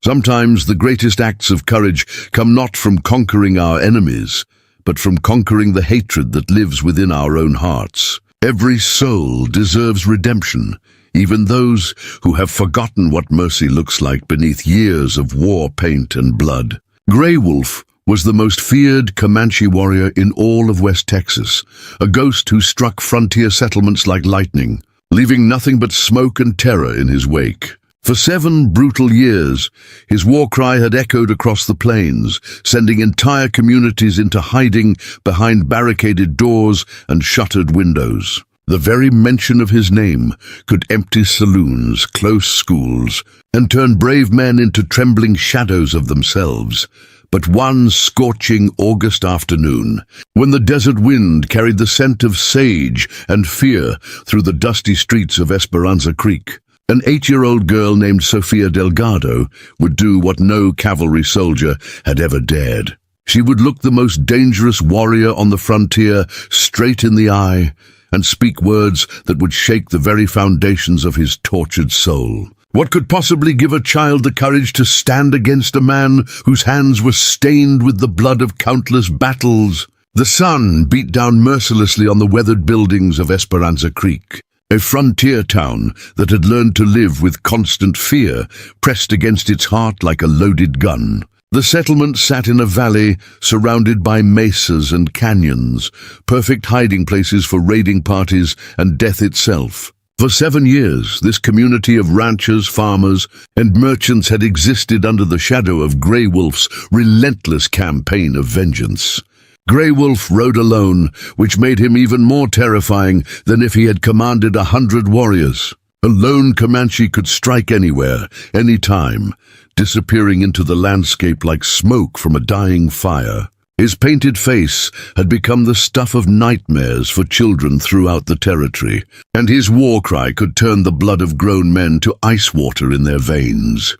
Sometimes the greatest acts of courage come not from conquering our enemies, but from conquering the hatred that lives within our own hearts. Every soul deserves redemption, even those who have forgotten what mercy looks like beneath years of war paint and blood. Grey Wolf was the most feared Comanche warrior in all of West Texas, a ghost who struck frontier settlements like lightning, leaving nothing but smoke and terror in his wake. For 7 brutal years, his war cry had echoed across the plains, sending entire communities into hiding behind barricaded doors and shuttered windows. The very mention of his name could empty saloons, close schools, and turn brave men into trembling shadows of themselves. But one scorching August afternoon, when the desert wind carried the scent of sage and fear through the dusty streets of Esperanza Creek, an 8-year-old girl named Sofia Delgado would do what no cavalry soldier had ever dared. She would look the most dangerous warrior on the frontier straight in the eye and speak words that would shake the very foundations of his tortured soul. What could possibly give a child the courage to stand against a man whose hands were stained with the blood of countless battles? The sun beat down mercilessly on the weathered buildings of Esperanza Creek, a frontier town that had learned to live with constant fear pressed against its heart like a loaded gun. The settlement sat in a valley surrounded by mesas and canyons, perfect hiding places for raiding parties and death itself. For 7 years, this community of ranchers, farmers, and merchants had existed under the shadow of Grey Wolf's relentless campaign of vengeance. Grey Wolf rode alone, which made him even more terrifying than if he had commanded 100 warriors. A lone Comanche could strike anywhere, anytime, disappearing into the landscape like smoke from a dying fire. His painted face had become the stuff of nightmares for children throughout the territory, and his war cry could turn the blood of grown men to ice water in their veins.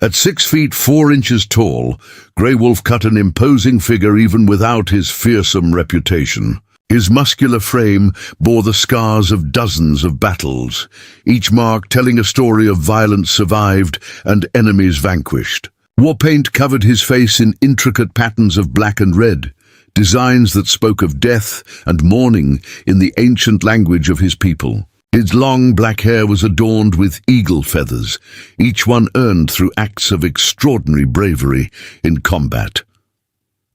At 6 feet 4 inches tall, Grey Wolf cut an imposing figure even without his fearsome reputation. His muscular frame bore the scars of dozens of battles, each mark telling a story of violence survived and enemies vanquished. War paint covered his face in intricate patterns of black and red, designs that spoke of death and mourning in the ancient language of his people. His long black hair was adorned with eagle feathers, each one earned through acts of extraordinary bravery in combat.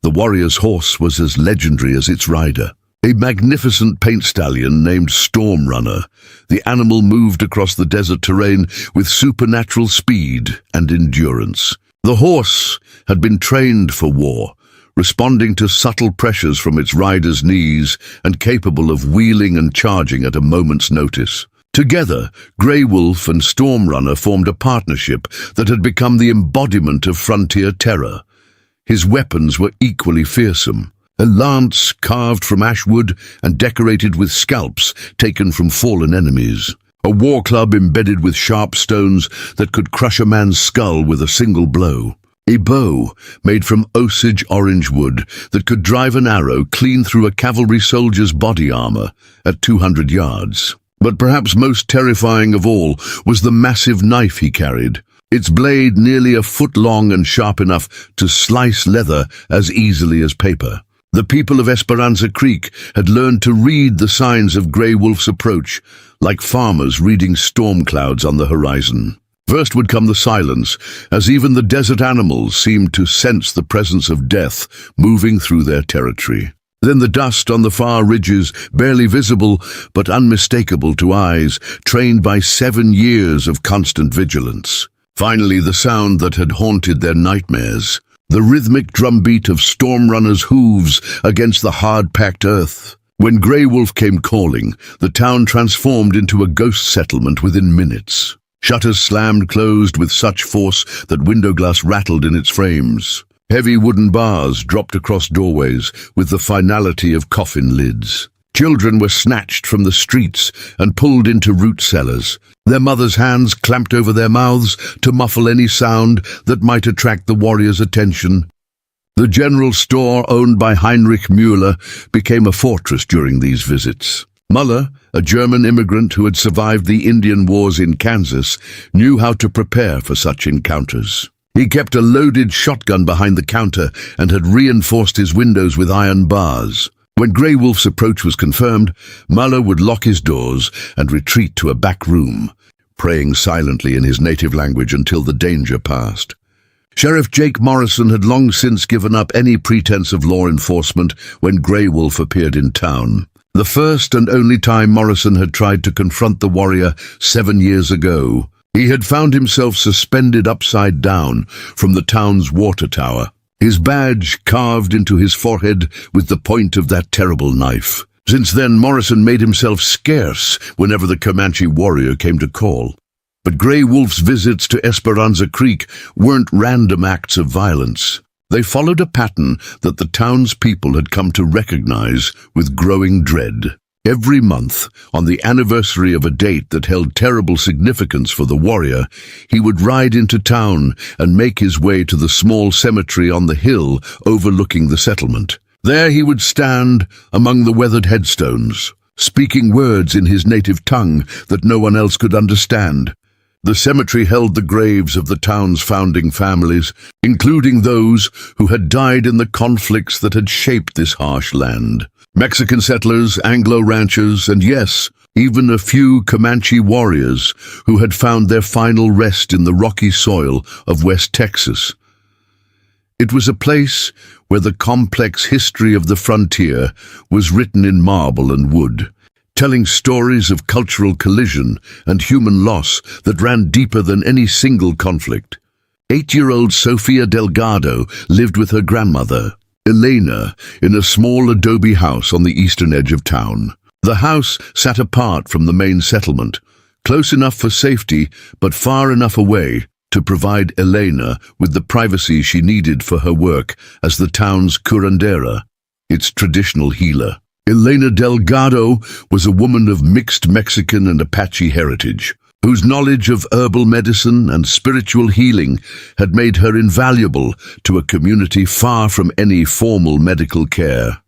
The warrior's horse was as legendary as its rider. A magnificent paint stallion named Storm Runner, the animal moved across the desert terrain with supernatural speed and endurance. The horse had been trained for war, responding to subtle pressures from its rider's knees and capable of wheeling and charging at a moment's notice. Together, Grey Wolf and Storm Runner formed a partnership that had become the embodiment of frontier terror. His weapons were equally fearsome. A lance carved from ash wood and decorated with scalps taken from fallen enemies. A war club embedded with sharp stones that could crush a man's skull with a single blow. A bow made from Osage orange wood that could drive an arrow clean through a cavalry soldier's body armor at 200 yards. But perhaps most terrifying of all was the massive knife he carried, its blade nearly a foot long and sharp enough to slice leather as easily as paper. The people of Esperanza Creek had learned to read the signs of Grey Wolf's approach, like farmers reading storm clouds on the horizon. First would come the silence, as even the desert animals seemed to sense the presence of death moving through their territory. Then the dust on the far ridges, barely visible but unmistakable to eyes, trained by 7 years of constant vigilance. Finally, the sound that had haunted their nightmares. The rhythmic drumbeat of Storm Runner's hooves against the hard-packed earth. When Grey Wolf came calling, the town transformed into a ghost settlement within minutes. Shutters slammed closed with such force that window glass rattled in its frames. Heavy wooden bars dropped across doorways with the finality of coffin lids. Children were snatched from the streets and pulled into root cellars, their mothers' hands clamped over their mouths to muffle any sound that might attract the warriors' attention. The general store owned by Heinrich Müller became a fortress during these visits. Muller, a German immigrant who had survived the Indian Wars in Kansas, knew how to prepare for such encounters. He kept a loaded shotgun behind the counter and had reinforced his windows with iron bars. When Grey Wolf's approach was confirmed, Muller would lock his doors and retreat to a back room, praying silently in his native language until the danger passed. Sheriff Jake Morrison had long since given up any pretense of law enforcement when Grey Wolf appeared in town. The first and only time Morrison had tried to confront the warrior 7 years ago, he had found himself suspended upside down from the town's water tower, his badge carved into his forehead with the point of that terrible knife. Since then, Morrison made himself scarce whenever the Comanche warrior came to call. But Grey Wolf's visits to Esperanza Creek weren't random acts of violence. They followed a pattern that the townspeople had come to recognize with growing dread. Every month, on the anniversary of a date that held terrible significance for the warrior, he would ride into town and make his way to the small cemetery on the hill overlooking the settlement. There he would stand among the weathered headstones, speaking words in his native tongue that no one else could understand. The cemetery held the graves of the town's founding families, including those who had died in the conflicts that had shaped this harsh land. Mexican settlers, Anglo ranchers, and yes, even a few Comanche warriors who had found their final rest in the rocky soil of West Texas. It was a place where the complex history of the frontier was written in marble and wood, telling stories of cultural collision and human loss that ran deeper than any single conflict. 8-year-old Sofia Delgado lived with her grandmother, Elena, in a small adobe house on the eastern edge of town. The house sat apart from the main settlement, close enough for safety but far enough away to provide Elena with the privacy she needed for her work as the town's curandera, its traditional healer. Elena Delgado was a woman of mixed Mexican and Apache heritage, whose knowledge of herbal medicine and spiritual healing had made her invaluable to a community far from any formal medical care.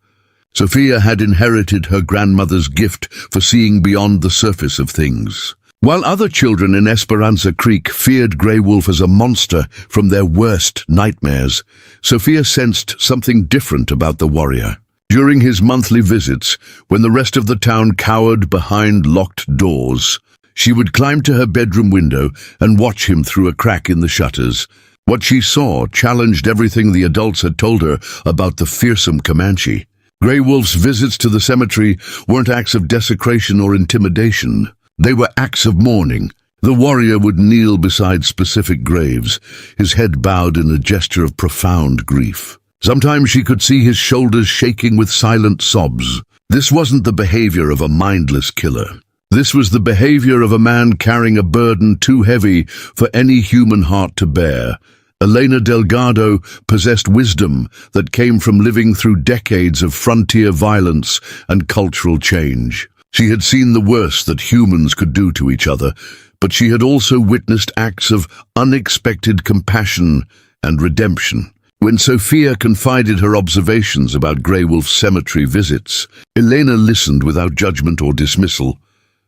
Sofia had inherited her grandmother's gift for seeing beyond the surface of things. While other children in Esperanza Creek feared Grey Wolf as a monster from their worst nightmares, Sofia sensed something different about the warrior. During his monthly visits, when the rest of the town cowered behind locked doors, she would climb to her bedroom window and watch him through a crack in the shutters. What she saw challenged everything the adults had told her about the fearsome Comanche. Grey Wolf's visits to the cemetery weren't acts of desecration or intimidation. They were acts of mourning. The warrior would kneel beside specific graves, his head bowed in a gesture of profound grief. Sometimes she could see his shoulders shaking with silent sobs. This wasn't the behavior of a mindless killer. This was the behavior of a man carrying a burden too heavy for any human heart to bear. Elena Delgado possessed wisdom that came from living through decades of frontier violence and cultural change. She had seen the worst that humans could do to each other, but she had also witnessed acts of unexpected compassion and redemption. When Sofia confided her observations about Grey Wolf's cemetery visits, Elena listened without judgment or dismissal.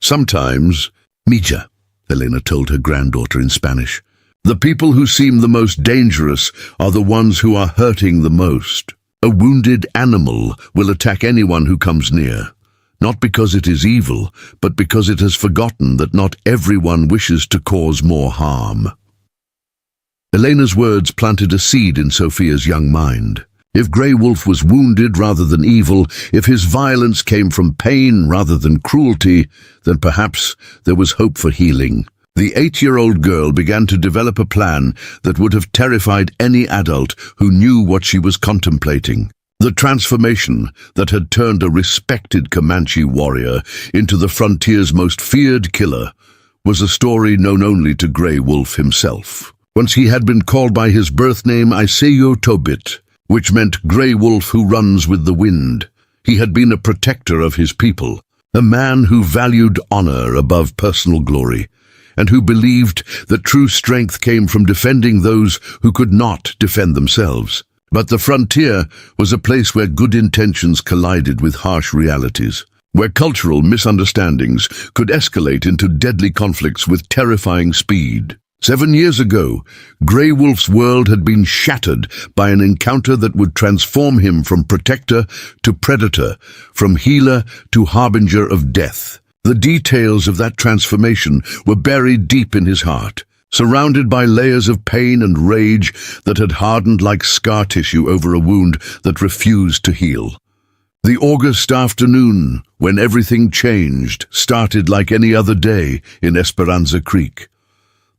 Sometimes, Mija, Elena told her granddaughter in Spanish, the people who seem the most dangerous are the ones who are hurting the most. A wounded animal will attack anyone who comes near, not because it is evil, but because it has forgotten that not everyone wishes to cause more harm. Elena's words planted a seed in Sofia's young mind. If Grey Wolf was wounded rather than evil, if his violence came from pain rather than cruelty, then perhaps there was hope for healing. The 8-year-old girl began to develop a plan that would have terrified any adult who knew what she was contemplating. The transformation that had turned a respected Comanche warrior into the frontier's most feared killer was a story known only to Grey Wolf himself. Once he had been called by his birth name Isayo Tobit, which meant Grey Wolf who runs with the wind. He had been a protector of his people, a man who valued honor above personal glory, and who believed that true strength came from defending those who could not defend themselves. But the frontier was a place where good intentions collided with harsh realities, where cultural misunderstandings could escalate into deadly conflicts with terrifying speed. 7 years ago, Grey Wolf's world had been shattered by an encounter that would transform him from protector to predator, from healer to harbinger of death. The details of that transformation were buried deep in his heart, surrounded by layers of pain and rage that had hardened like scar tissue over a wound that refused to heal. The August afternoon, when everything changed, started like any other day in Esperanza Creek.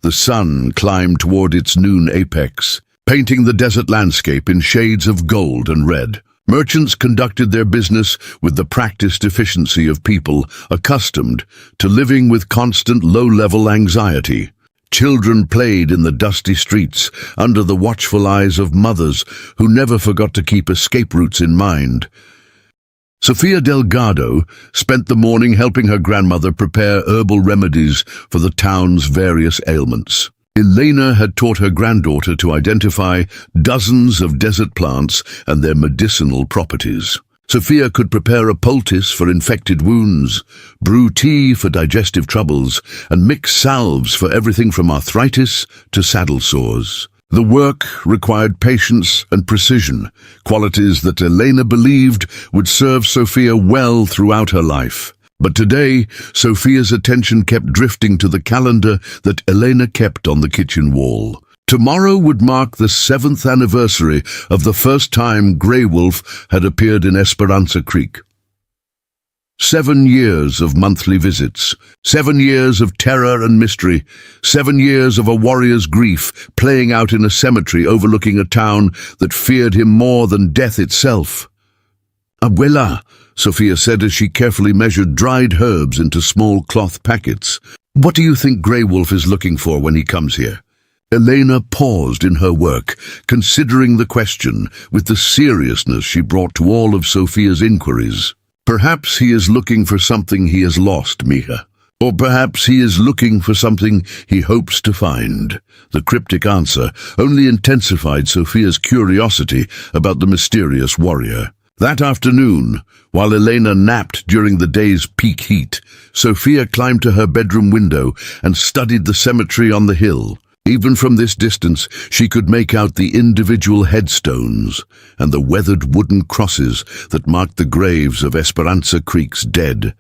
The sun climbed toward its noon apex, painting the desert landscape in shades of gold and red. Merchants conducted their business with the practiced efficiency of people accustomed to living with constant low-level anxiety. Children played in the dusty streets under the watchful eyes of mothers who never forgot to keep escape routes in mind. Sofia Delgado spent the morning helping her grandmother prepare herbal remedies for the town's various ailments. Elena had taught her granddaughter to identify dozens of desert plants and their medicinal properties. Sofia could prepare a poultice for infected wounds, brew tea for digestive troubles, and mix salves for everything from arthritis to saddle sores. The work required patience and precision, qualities that Elena believed would serve Sofia well throughout her life. But today, Sofia's attention kept drifting to the calendar that Elena kept on the kitchen wall. Tomorrow would mark the 7th anniversary of the first time Grey Wolf had appeared in Esperanza Creek. 7 years of monthly visits, 7 years of terror and mystery, 7 years of a warrior's grief playing out in a cemetery overlooking a town that feared him more than death itself. "Abuela," Sofia said as she carefully measured dried herbs into small cloth packets. "What do you think Grey Wolf is looking for when he comes here?" Elena paused in her work, considering the question with the seriousness she brought to all of Sofia's inquiries. "Perhaps he is looking for something he has lost, Mija. Or perhaps he is looking for something he hopes to find." The cryptic answer only intensified Sofia's curiosity about the mysterious warrior. That afternoon, while Elena napped during the day's peak heat, Sofia climbed to her bedroom window and studied the cemetery on the hill. Even from this distance, she could make out the individual headstones and the weathered wooden crosses that marked the graves of Esperanza Creek's dead.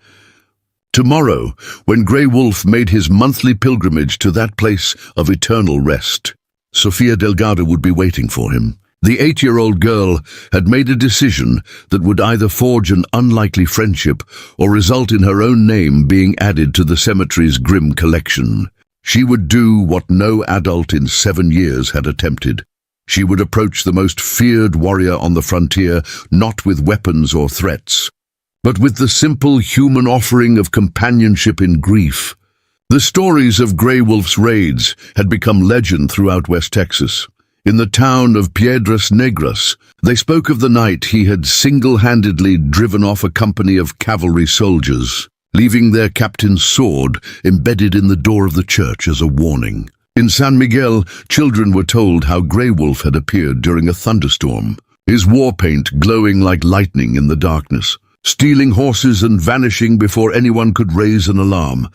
Tomorrow, when Grey Wolf made his monthly pilgrimage to that place of eternal rest, Sofia Delgado would be waiting for him. The 8-year-old girl had made a decision that would either forge an unlikely friendship or result in her own name being added to the cemetery's grim collection. She would do what no adult in 7 years had attempted. She would approach the most feared warrior on the frontier, not with weapons or threats, but with the simple human offering of companionship in grief. The stories of Grey Wolf's raids had become legend throughout West Texas. In the town of Piedras Negras, they spoke of the night he had single-handedly driven off a company of cavalry soldiers, leaving their captain's sword embedded in the door of the church as a warning. In San Miguel, children were told how Grey Wolf had appeared during a thunderstorm, his war paint glowing like lightning in the darkness, stealing horses and vanishing before anyone could raise an alarm.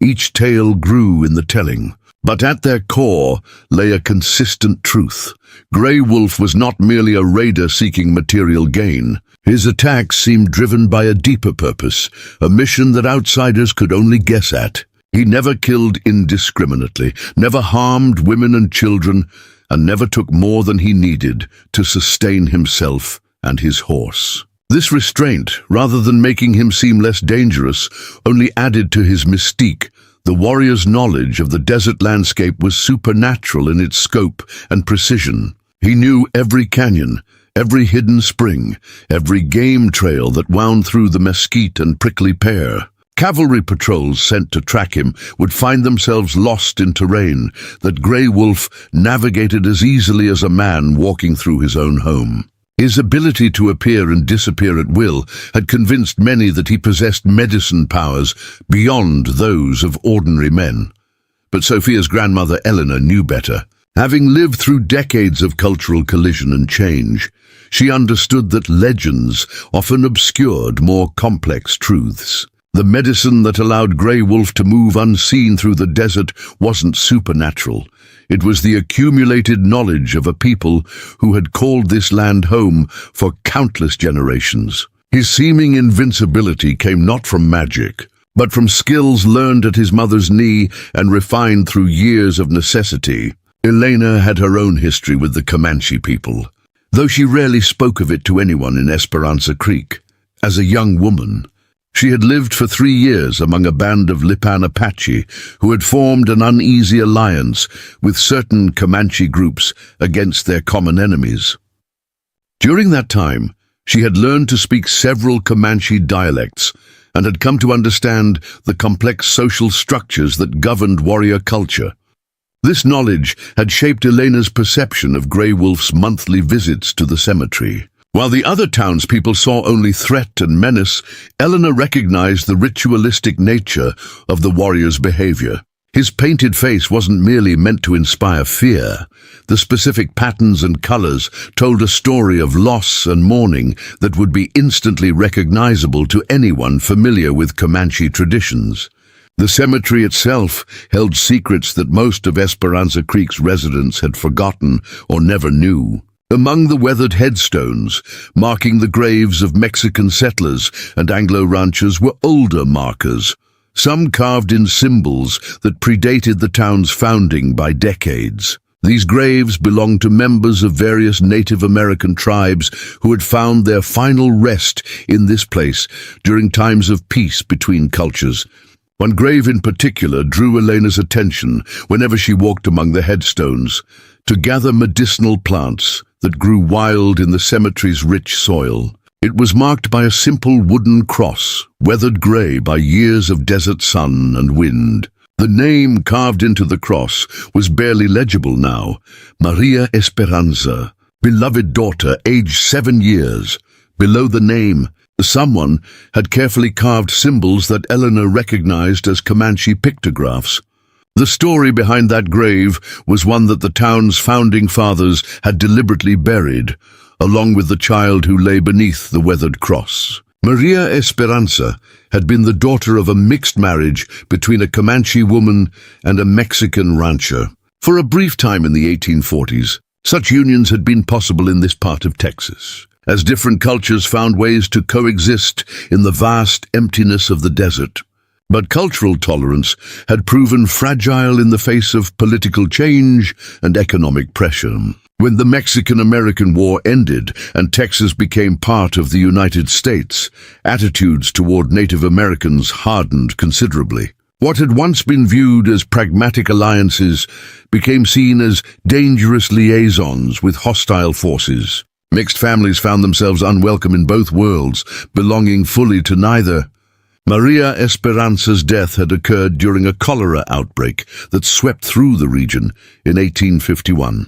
Each tale grew in the telling, but at their core lay a consistent truth. Grey Wolf was not merely a raider seeking material gain. His attacks seemed driven by a deeper purpose, a mission that outsiders could only guess at. He never killed indiscriminately, never harmed women and children, and never took more than he needed to sustain himself and his horse. This restraint, rather than making him seem less dangerous, only added to his mystique. The warrior's knowledge of the desert landscape was supernatural in its scope and precision. He knew every canyon, every hidden spring, every game trail that wound through the mesquite and prickly pear. Cavalry patrols sent to track him would find themselves lost in terrain that Grey Wolf navigated as easily as a man walking through his own home. His ability to appear and disappear at will had convinced many that he possessed medicine powers beyond those of ordinary men. But Sofia's grandmother Eleanor knew better. Having lived through decades of cultural collision and change, she understood that legends often obscured more complex truths. The medicine that allowed Grey Wolf to move unseen through the desert wasn't supernatural. It was the accumulated knowledge of a people who had called this land home for countless generations. His seeming invincibility came not from magic, but from skills learned at his mother's knee and refined through years of necessity. Elena had her own history with the Comanche people, though she rarely spoke of it to anyone in Esperanza Creek. As a young woman, she had lived for 3 years among a band of Lipan Apache who had formed an uneasy alliance with certain Comanche groups against their common enemies. During that time, she had learned to speak several Comanche dialects and had come to understand the complex social structures that governed warrior culture. This knowledge had shaped Elena's perception of Grey Wolf's monthly visits to the cemetery. While the other townspeople saw only threat and menace, Elena recognized the ritualistic nature of the warrior's behavior. His painted face wasn't merely meant to inspire fear. The specific patterns and colors told a story of loss and mourning that would be instantly recognizable to anyone familiar with Comanche traditions. The cemetery itself held secrets that most of Esperanza Creek's residents had forgotten or never knew. Among the weathered headstones, marking the graves of Mexican settlers and Anglo ranchers, were older markers, some carved in symbols that predated the town's founding by decades. These graves belonged to members of various Native American tribes who had found their final rest in this place during times of peace between cultures. One grave in particular drew Elena's attention whenever she walked among the headstones to gather medicinal plants that grew wild in the cemetery's rich soil. It was marked by a simple wooden cross, weathered gray by years of desert sun and wind. The name carved into the cross was barely legible now: Maria Esperanza, beloved daughter, aged 7 years. Below the name, someone had carefully carved symbols that Elena recognized as Comanche pictographs. The story behind that grave was one that the town's founding fathers had deliberately buried, along with the child who lay beneath the weathered cross. Maria Esperanza had been the daughter of a mixed marriage between a Comanche woman and a Mexican rancher. For a brief time in the 1840s, such unions had been possible in this part of Texas, as different cultures found ways to coexist in the vast emptiness of the desert. But cultural tolerance had proven fragile in the face of political change and economic pressure. When the Mexican-American War ended and Texas became part of the United States, attitudes toward Native Americans hardened considerably. What had once been viewed as pragmatic alliances became seen as dangerous liaisons with hostile forces. Mixed families found themselves unwelcome in both worlds, belonging fully to neither. Maria Esperanza's death had occurred during a cholera outbreak that swept through the region in 1851.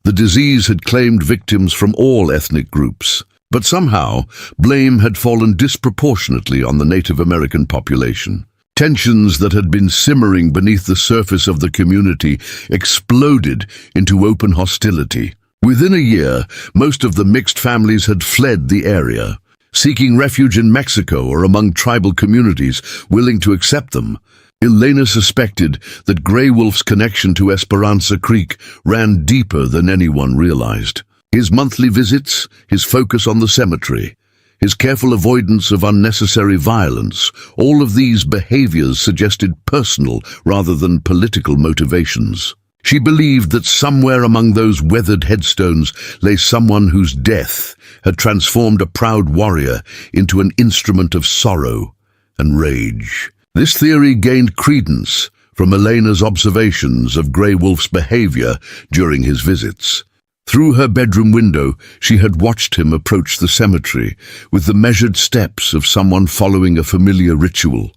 The disease had claimed victims from all ethnic groups, but somehow blame had fallen disproportionately on the Native American population. Tensions that had been simmering beneath the surface of the community exploded into open hostility. Within a year, most of the mixed families had fled the area, seeking refuge in Mexico or among tribal communities willing to accept them. Elena suspected that Grey Wolf's connection to Esperanza Creek ran deeper than anyone realized. His monthly visits, his focus on the cemetery, his careful avoidance of unnecessary violence, all of these behaviors suggested personal rather than political motivations. She believed that somewhere among those weathered headstones lay someone whose death had transformed a proud warrior into an instrument of sorrow and rage. This theory gained credence from Elena's observations of Grey Wolf's behavior during his visits. Through her bedroom window, she had watched him approach the cemetery with the measured steps of someone following a familiar ritual.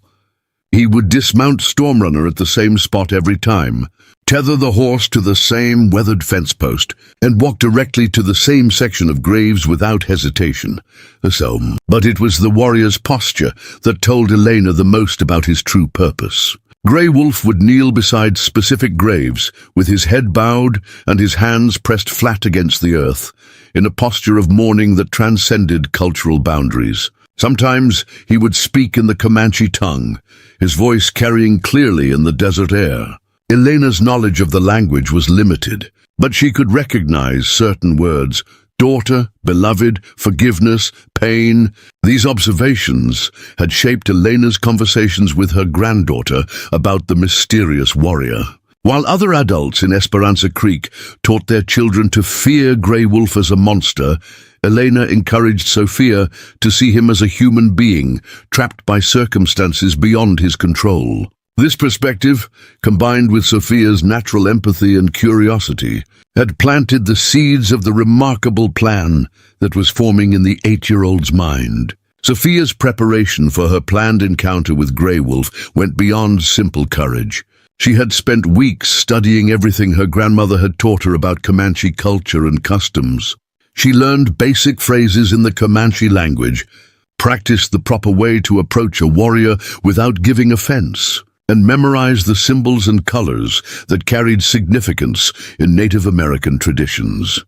He would dismount Stormrunner at the same spot every time, tether the horse to the same weathered fence post, and walk directly to the same section of graves without hesitation. But it was the warrior's posture that told Elena the most about his true purpose. Grey Wolf would kneel beside specific graves, with his head bowed and his hands pressed flat against the earth, in a posture of mourning that transcended cultural boundaries. Sometimes he would speak in the Comanche tongue, his voice carrying clearly in the desert air. Elena's knowledge of the language was limited, but she could recognize certain words: daughter, beloved, forgiveness, pain. These observations had shaped Elena's conversations with her granddaughter about the mysterious warrior. While other adults in Esperanza Creek taught their children to fear Grey Wolf as a monster, Elena encouraged Sophia to see him as a human being, trapped by circumstances beyond his control. This perspective, combined with Sophia's natural empathy and curiosity, had planted the seeds of the remarkable plan that was forming in the 8-year-old's mind. Sophia's preparation for her planned encounter with Grey Wolf went beyond simple courage. She had spent weeks studying everything her grandmother had taught her about Comanche culture and customs. She learned basic phrases in the Comanche language, practiced the proper way to approach a warrior without giving offense, and memorized the symbols and colors that carried significance in Native American traditions.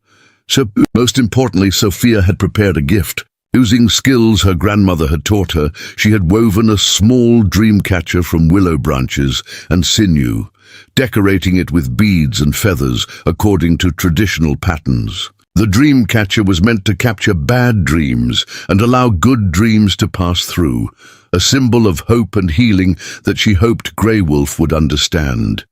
So, most importantly, Sophia had prepared a gift. Using skills her grandmother had taught her, she had woven a small dream catcher from willow branches and sinew, decorating it with beads and feathers according to traditional patterns. The dream catcher was meant to capture bad dreams and allow good dreams to pass through, a symbol of hope and healing that she hoped Grey Wolf would understand.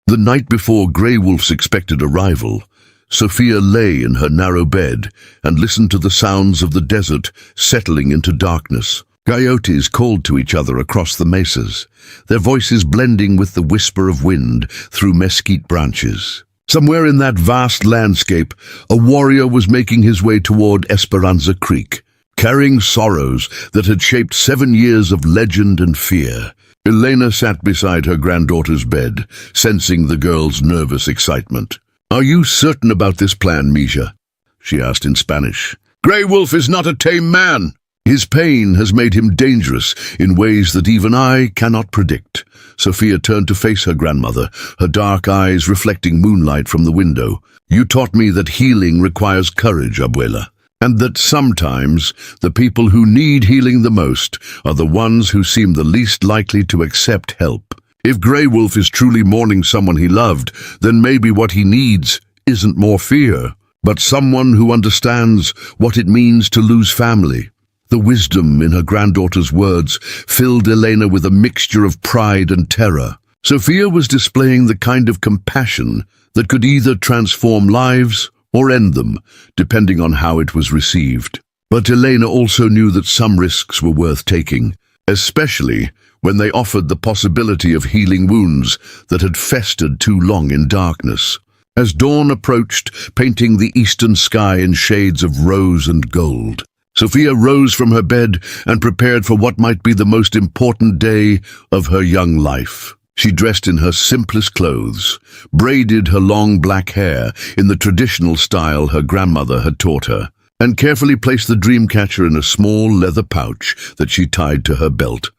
The night before Grey Wolf's expected arrival, Sophia lay in her narrow bed and listened to the sounds of the desert settling into darkness. Coyotes called to each other across the mesas, their voices blending with the whisper of wind through mesquite branches. Somewhere in that vast landscape, a warrior was making his way toward Esperanza Creek, carrying sorrows that had shaped 7 years of legend and fear. Elena sat beside her granddaughter's bed, sensing the girl's nervous excitement. "Are you certain about this plan, Misha?" she asked in Spanish. "Grey Wolf is not a tame man. His pain has made him dangerous in ways that even I cannot predict." Sophia turned to face her grandmother, her dark eyes reflecting moonlight from the window. "You taught me that healing requires courage, Abuela, and that sometimes the people who need healing the most are the ones who seem the least likely to accept help. If Grey Wolf is truly mourning someone he loved, then maybe what he needs isn't more fear, but someone who understands what it means to lose family." The wisdom in her granddaughter's words filled Elena with a mixture of pride and terror. Sophia was displaying the kind of compassion that could either transform lives or end them, depending on how it was received. But Elena also knew that some risks were worth taking, especially when they offered the possibility of healing wounds that had festered too long in darkness. As dawn approached, painting the eastern sky in shades of rose and gold, Sophia rose from her bed and prepared for what might be the most important day of her young life. She dressed in her simplest clothes, braided her long black hair in the traditional style her grandmother had taught her, and carefully placed the dream catcher in a small leather pouch that she tied to her belt.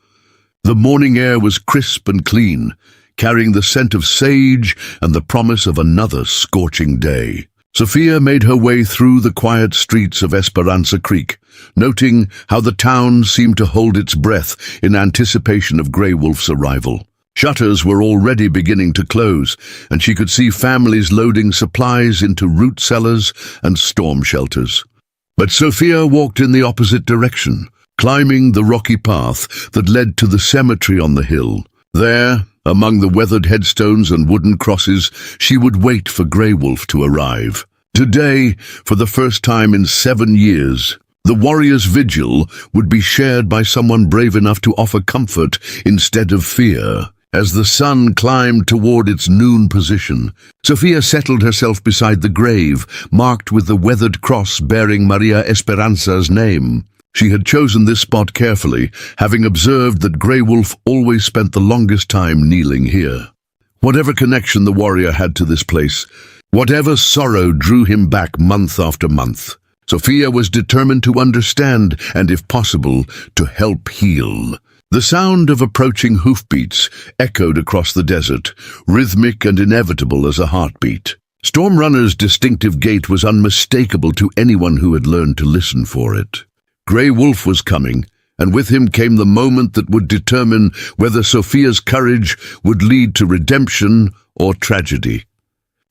The morning air was crisp and clean, carrying the scent of sage and the promise of another scorching day. Sophia made her way through the quiet streets of Esperanza Creek, noting how the town seemed to hold its breath in anticipation of Grey Wolf's arrival. Shutters were already beginning to close, and she could see families loading supplies into root cellars and storm shelters. But Sophia walked in the opposite direction, climbing the rocky path that led to the cemetery on the hill. There, among the weathered headstones and wooden crosses, she would wait for Grey Wolf to arrive. Today, for the first time in 7 years, the warrior's vigil would be shared by someone brave enough to offer comfort instead of fear. As the sun climbed toward its noon position, Sophia settled herself beside the grave, marked with the weathered cross bearing Maria Esperanza's name. She had chosen this spot carefully, having observed that Grey Wolf always spent the longest time kneeling here. Whatever connection the warrior had to this place, whatever sorrow drew him back month after month, Sophia was determined to understand and, if possible, to help heal. The sound of approaching hoofbeats echoed across the desert, rhythmic and inevitable as a heartbeat. Stormrunner's distinctive gait was unmistakable to anyone who had learned to listen for it. Grey Wolf was coming, and with him came the moment that would determine whether Sophia's courage would lead to redemption or tragedy.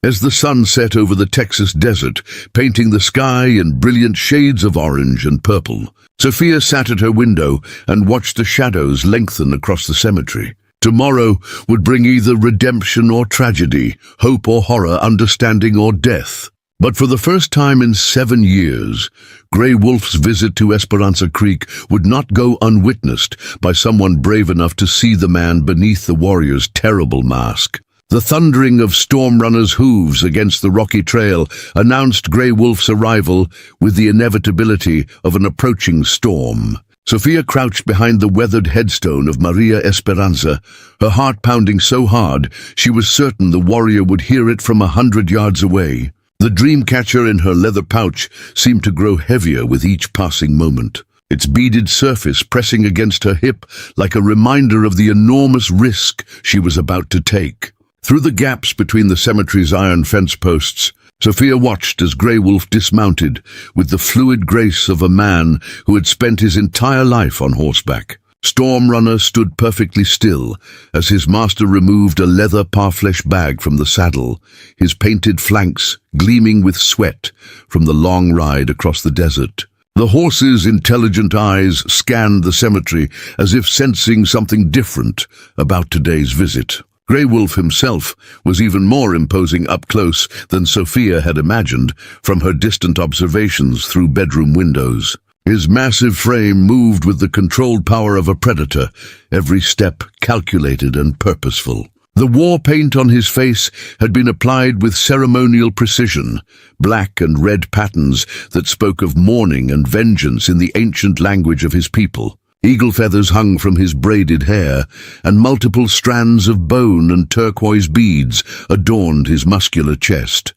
As the sun set over the Texas desert, painting the sky in brilliant shades of orange and purple, Sophia sat at her window and watched the shadows lengthen across the cemetery. Tomorrow would bring either redemption or tragedy, hope or horror, understanding or death. But for the first time in 7 years, Grey Wolf's visit to Esperanza Creek would not go unwitnessed by someone brave enough to see the man beneath the warrior's terrible mask. The thundering of Storm Runner's hooves against the rocky trail announced Grey Wolf's arrival with the inevitability of an approaching storm. Sophia crouched behind the weathered headstone of Maria Esperanza, her heart pounding so hard she was certain the warrior would hear it from 100 yards away. The dream catcher in her leather pouch seemed to grow heavier with each passing moment, its beaded surface pressing against her hip like a reminder of the enormous risk she was about to take. Through the gaps between the cemetery's iron fence posts, Sophia watched as Grey Wolf dismounted with the fluid grace of a man who had spent his entire life on horseback. Storm Runner stood perfectly still as his master removed a leather parfleche bag from the saddle, his painted flanks gleaming with sweat from the long ride across the desert. The horse's intelligent eyes scanned the cemetery as if sensing something different about today's visit. Grey Wolf himself was even more imposing up close than Sophia had imagined from her distant observations through bedroom windows. His massive frame moved with the controlled power of a predator, every step calculated and purposeful. The war paint on his face had been applied with ceremonial precision, black and red patterns that spoke of mourning and vengeance in the ancient language of his people. Eagle feathers hung from his braided hair, and multiple strands of bone and turquoise beads adorned his muscular chest.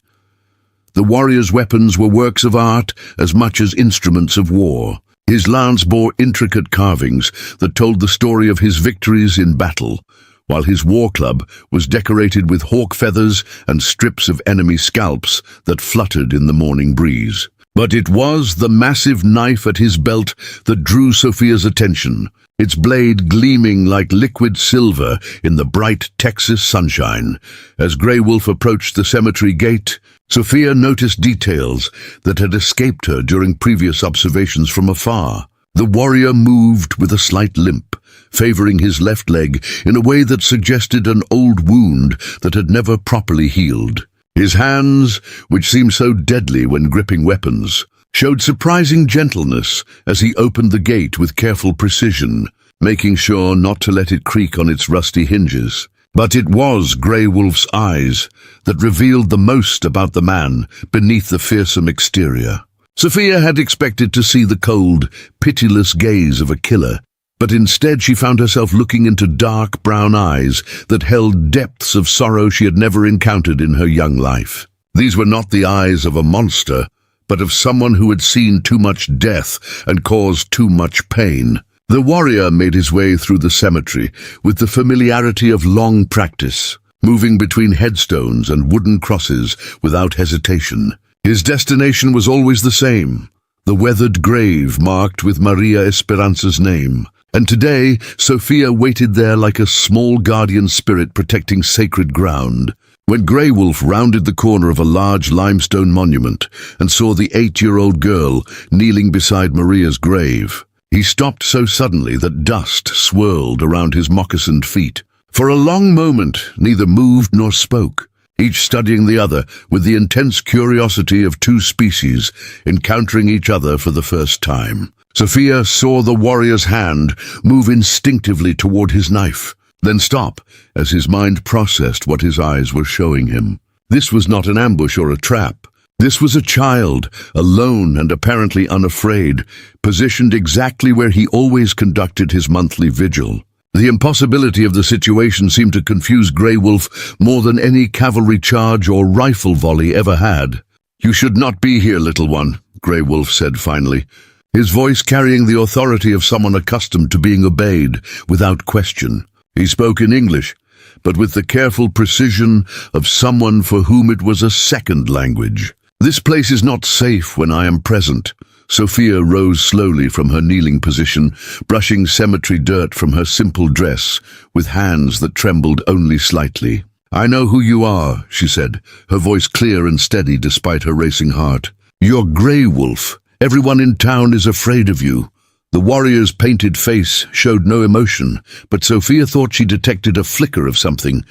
The warrior's weapons were works of art as much as instruments of war. His lance bore intricate carvings that told the story of his victories in battle, while his war club was decorated with hawk feathers and strips of enemy scalps that fluttered in the morning breeze. But it was the massive knife at his belt that drew Sophia's attention, its blade gleaming like liquid silver in the bright Texas sunshine. As Grey Wolf approached the cemetery gate, Sophia noticed details that had escaped her during previous observations from afar. The warrior moved with a slight limp, favoring his left leg in a way that suggested an old wound that had never properly healed. His hands, which seemed so deadly when gripping weapons, showed surprising gentleness as he opened the gate with careful precision, making sure not to let it creak on its rusty hinges. But it was Grey Wolf's eyes that revealed the most about the man beneath the fearsome exterior. Sophia had expected to see the cold, pitiless gaze of a killer, but instead she found herself looking into dark brown eyes that held depths of sorrow she had never encountered in her young life. These were not the eyes of a monster, but of someone who had seen too much death and caused too much pain. The warrior made his way through the cemetery with the familiarity of long practice, moving between headstones and wooden crosses without hesitation. His destination was always the same, the weathered grave marked with Maria Esperanza's name. And today, Sophia waited there like a small guardian spirit protecting sacred ground. When Grey Wolf rounded the corner of a large limestone monument and saw the 8-year-old girl kneeling beside Maria's grave, he stopped so suddenly that dust swirled around his moccasined feet. For a long moment, neither moved nor spoke, each studying the other with the intense curiosity of two species encountering each other for the first time. Sophia saw the warrior's hand move instinctively toward his knife, then stop as his mind processed what his eyes were showing him. This was not an ambush or a trap. This was a child, alone and apparently unafraid, positioned exactly where he always conducted his monthly vigil. The impossibility of the situation seemed to confuse Grey Wolf more than any cavalry charge or rifle volley ever had. "You should not be here, little one," Grey Wolf said finally, his voice carrying the authority of someone accustomed to being obeyed without question. He spoke in English, but with the careful precision of someone for whom it was a second language. "This place is not safe when I am present," Sophia rose slowly from her kneeling position, brushing cemetery dirt from her simple dress with hands that trembled only slightly. "I know who you are," she said, her voice clear and steady despite her racing heart. "You're Grey Wolf. Everyone in town is afraid of you." The warrior's painted face showed no emotion, but Sophia thought she detected a flicker of something,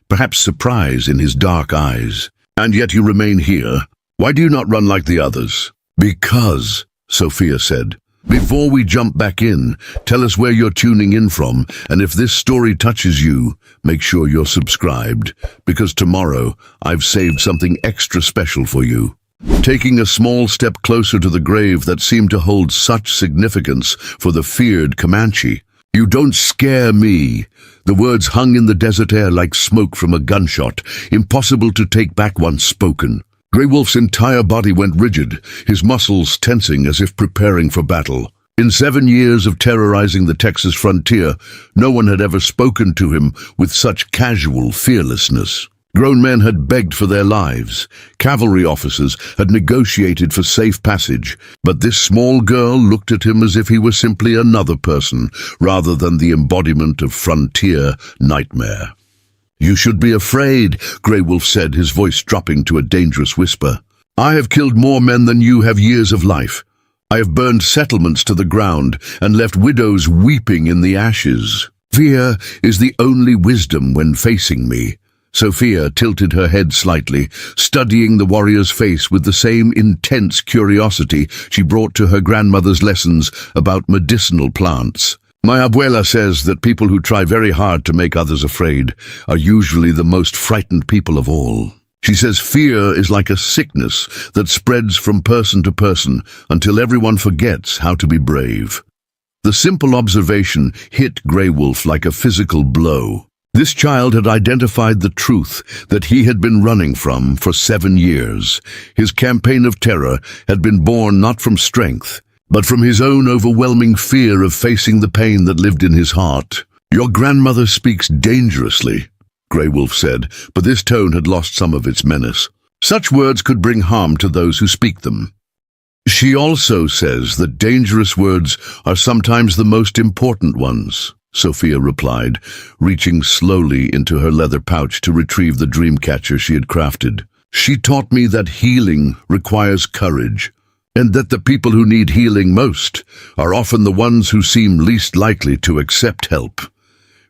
perhaps surprise in his dark eyes. "And yet you remain here. Why do you not run like the others?" "Because," Sophia said. "Before we jump back in, tell us where you're tuning in from, and if this story touches you, make sure you're subscribed, because tomorrow I've saved something extra special for you." Taking a small step closer to the grave that seemed to hold such significance for the feared Comanche. "You don't scare me." The words hung in the desert air like smoke from a gunshot, impossible to take back once spoken. Grey Wolf's entire body went rigid, his muscles tensing as if preparing for battle. In 7 years of terrorizing the Texas frontier, no one had ever spoken to him with such casual fearlessness. Grown men had begged for their lives. Cavalry officers had negotiated for safe passage, but this small girl looked at him as if he were simply another person, rather than the embodiment of frontier nightmare. "You should be afraid," Grey Wolf said, his voice dropping to a dangerous whisper. "I have killed more men than you have years of life. I have burned settlements to the ground and left widows weeping in the ashes. Fear is the only wisdom when facing me." Sophia tilted her head slightly, studying the warrior's face with the same intense curiosity she brought to her grandmother's lessons about medicinal plants. "My abuela says that people who try very hard to make others afraid are usually the most frightened people of all. She says fear is like a sickness that spreads from person to person until everyone forgets how to be brave." The simple observation hit Grey Wolf like a physical blow. This child had identified the truth that he had been running from for 7 years. His campaign of terror had been born not from strength, but from his own overwhelming fear of facing the pain that lived in his heart. "Your grandmother speaks dangerously," Grey Wolf said, but this tone had lost some of its menace. "Such words could bring harm to those who speak them. She also says that dangerous words are sometimes the most important ones," Sophia replied, reaching slowly into her leather pouch to retrieve the dream catcher she had crafted. "She taught me that healing requires courage, and that the people who need healing most are often the ones who seem least likely to accept help."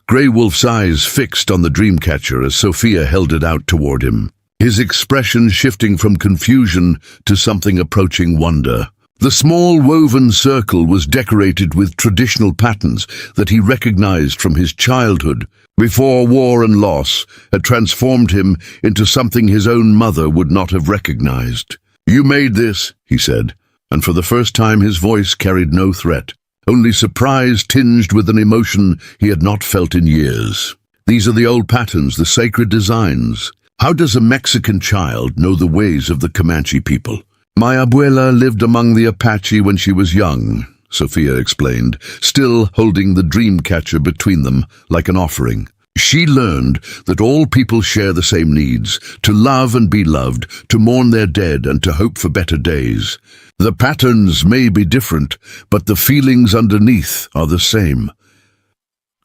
Grey Wolf's eyes fixed on the dream catcher as Sophia held it out toward him, his expression shifting from confusion to something approaching wonder. The small woven circle was decorated with traditional patterns that he recognized from his childhood, before war and loss had transformed him into something his own mother would not have recognized. "You made this," he said, and for the first time his voice carried no threat, only surprise tinged with an emotion he had not felt in years. "These are the old patterns, the sacred designs. How does a Mexican child know the ways of the Comanche people?" "My abuela lived among the Apache when she was young," Sophia explained, still holding the dream catcher between them like an offering. "She learned that all people share the same needs, to love and be loved, to mourn their dead and to hope for better days. The patterns may be different, but the feelings underneath are the same."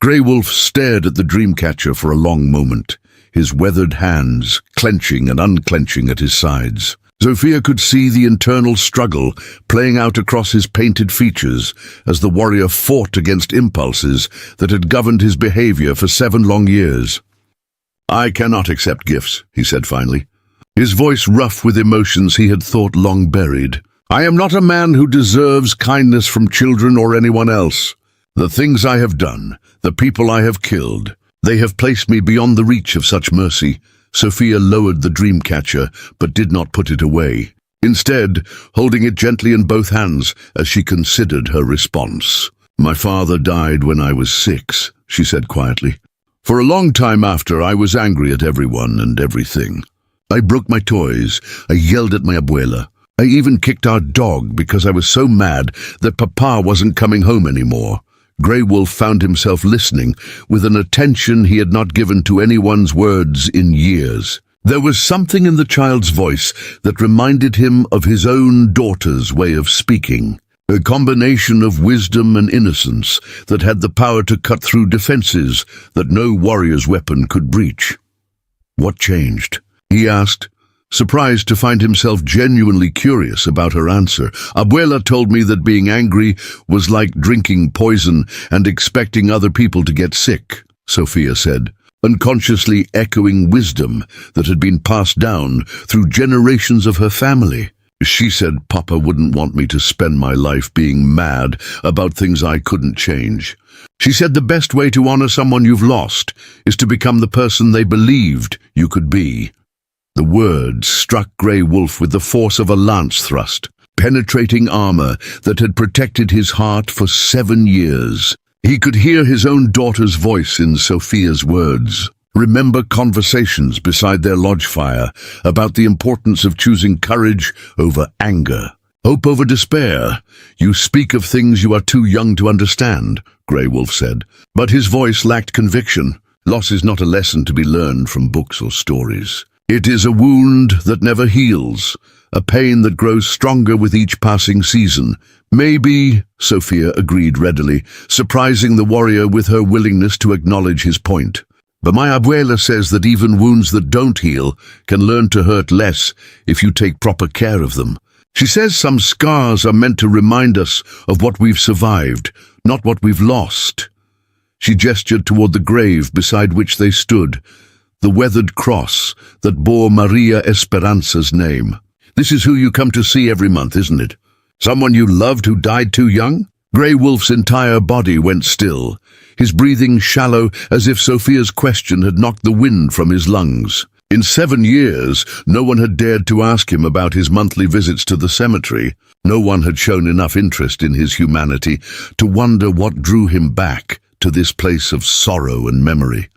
Grey Wolf stared at the dream catcher for a long moment, his weathered hands clenching and unclenching at his sides. Sophia could see the internal struggle playing out across his painted features as the warrior fought against impulses that had governed his behavior for 7 long years. "I cannot accept gifts," he said finally, his voice rough with emotions he had thought long buried. "I am not a man who deserves kindness from children or anyone else. The things I have done, the people I have killed, they have placed me beyond the reach of such mercy." Sophia lowered the dream catcher, but did not put it away, instead holding it gently in both hands as she considered her response. "My father died when I was 6, she said quietly. "For a long time after, I was angry at everyone and everything. I broke my toys, I yelled at my abuela. I even kicked our dog because I was so mad that Papa wasn't coming home anymore." Grey Wolf found himself listening with an attention he had not given to anyone's words in years. There was something in the child's voice that reminded him of his own daughter's way of speaking, a combination of wisdom and innocence that had the power to cut through defenses that no warrior's weapon could breach. "What changed?" he asked, surprised to find himself genuinely curious about her answer. "Abuela told me that being angry was like drinking poison and expecting other people to get sick," Sophia said, unconsciously echoing wisdom that had been passed down through generations of her family. "She said Papa wouldn't want me to spend my life being mad about things I couldn't change. She said the best way to honor someone you've lost is to become the person they believed you could be." The words struck Grey Wolf with the force of a lance thrust, penetrating armor that had protected his heart for 7 years. He could hear his own daughter's voice in Sophia's words. Remember conversations beside their lodge fire about the importance of choosing courage over anger, hope over despair. "You speak of things you are too young to understand," Grey Wolf said, but his voice lacked conviction. Loss is not a lesson to be learned from books or stories. It is a wound that never heals, a pain that grows stronger with each passing season. "Maybe," Sophia agreed readily, surprising the warrior with her willingness to acknowledge his point. "But my abuela says that even wounds that don't heal can learn to hurt less if you take proper care of them. She says some scars are meant to remind us of what we've survived, not what we've lost." She gestured toward the grave beside which they stood, the weathered cross that bore Maria Esperanza's name. "This is who you come to see every month, isn't it? Someone you loved who died too young?" Grey Wolf's entire body went still, his breathing shallow as if Sophia's question had knocked the wind from his lungs. In 7 years, no one had dared to ask him about his monthly visits to the cemetery. No one had shown enough interest in his humanity to wonder what drew him back to this place of sorrow and memory.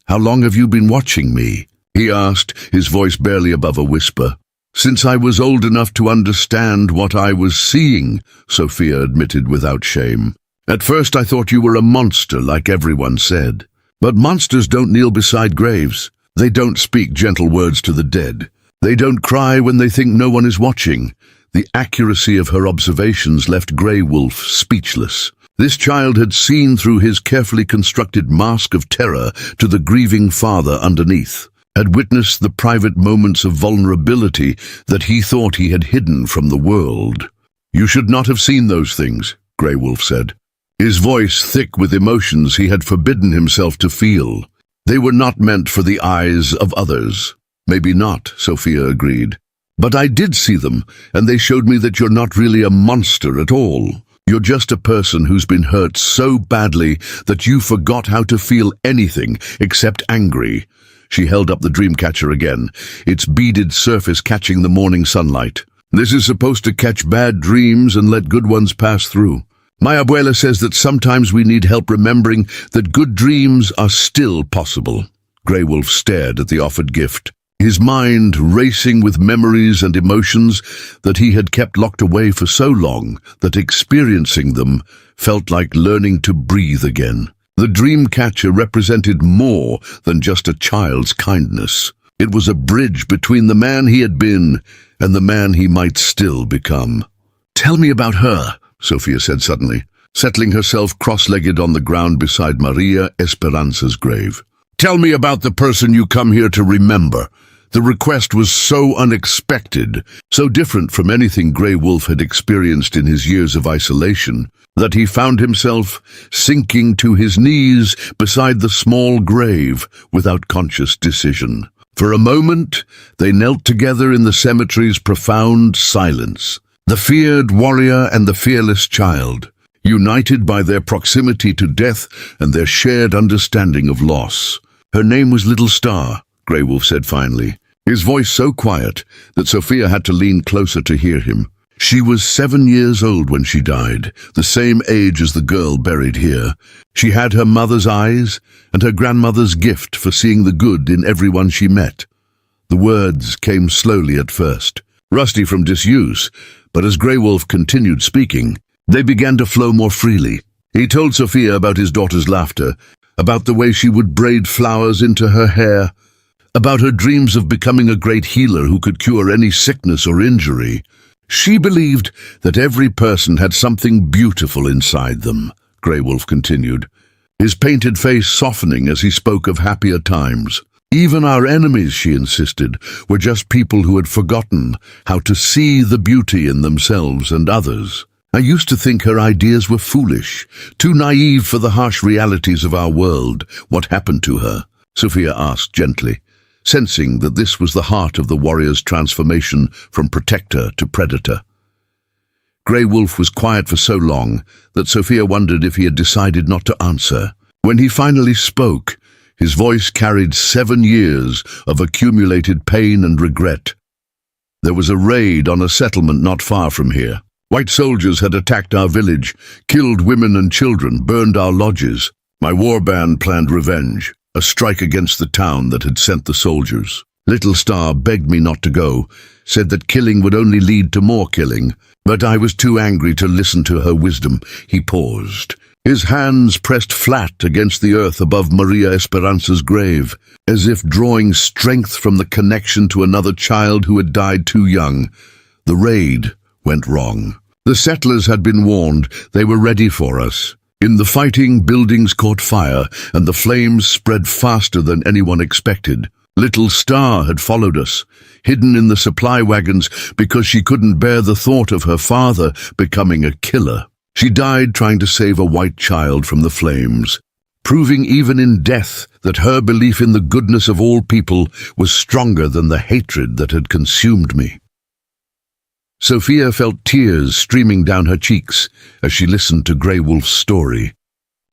"How long have you been watching me?" he asked, his voice barely above a whisper. "Since I was old enough to understand what I was seeing," Sophia admitted without shame. "At first I thought you were a monster, like everyone said. But monsters don't kneel beside graves. They don't speak gentle words to the dead. They don't cry when they think no one is watching." The accuracy of her observations left Grey Wolf speechless. This child had seen through his carefully constructed mask of terror to the grieving father underneath, had witnessed the private moments of vulnerability that he thought he had hidden from the world. "You should not have seen those things," Grey Wolf said, his voice thick with emotions he had forbidden himself to feel. "They were not meant for the eyes of others." "Maybe not," Sophia agreed. "But I did see them, and they showed me that you're not really a monster at all. You're just a person who's been hurt so badly that you forgot how to feel anything except angry." She held up the dream catcher again, its beaded surface catching the morning sunlight. "This is supposed to catch bad dreams and let good ones pass through. My abuela says that sometimes we need help remembering that good dreams are still possible." Grey Wolf stared at the offered gift, his mind racing with memories and emotions that he had kept locked away for so long that experiencing them felt like learning to breathe again. The dream catcher represented more than just a child's kindness. It was a bridge between the man he had been and the man he might still become. "Tell me about her," Sophia said suddenly, settling herself cross-legged on the ground beside Maria Esperanza's grave. "Tell me about the person you come here to remember." The request was so unexpected, so different from anything Grey Wolf had experienced in his years of isolation, that he found himself sinking to his knees beside the small grave without conscious decision. For a moment, they knelt together in the cemetery's profound silence, the feared warrior and the fearless child, united by their proximity to death and their shared understanding of loss. "Her name was Little Star," Grey Wolf said finally, his voice so quiet that Sophia had to lean closer to hear him. "She was 7 years old when she died, the same age as the girl buried here. She had her mother's eyes and her grandmother's gift for seeing the good in everyone she met." The words came slowly at first, rusty from disuse, but as Grey Wolf continued speaking, they began to flow more freely. He told Sophia about his daughter's laughter, about the way she would braid flowers into her hair, about her dreams of becoming a great healer who could cure any sickness or injury. She believed that every person had something beautiful inside them, Grey Wolf continued, his painted face softening as he spoke of happier times. Even our enemies, she insisted, were just people who had forgotten how to see the beauty in themselves and others. I used to think her ideas were foolish, too naive for the harsh realities of our world. What happened to her? Sophia asked gently, sensing that this was the heart of the warrior's transformation from protector to predator. Grey Wolf was quiet for so long that Sophia wondered if he had decided not to answer. When he finally spoke, his voice carried 7 years of accumulated pain and regret. There was a raid on a settlement not far from here. White soldiers had attacked our village, killed women and children, burned our lodges. My war band planned revenge, a strike against the town that had sent the soldiers. Little Star begged me not to go, said that killing would only lead to more killing, but I was too angry to listen to her wisdom. He paused. His hands pressed flat against the earth above Maria Esperanza's grave, as if drawing strength from the connection to another child who had died too young. The raid went wrong. The settlers had been warned. They were ready for us. In the fighting, buildings caught fire, and the flames spread faster than anyone expected. Little Star had followed us, hidden in the supply wagons because she couldn't bear the thought of her father becoming a killer. She died trying to save a white child from the flames, proving even in death that her belief in the goodness of all people was stronger than the hatred that had consumed me. Sophia felt tears streaming down her cheeks as she listened to Grey Wolf's story,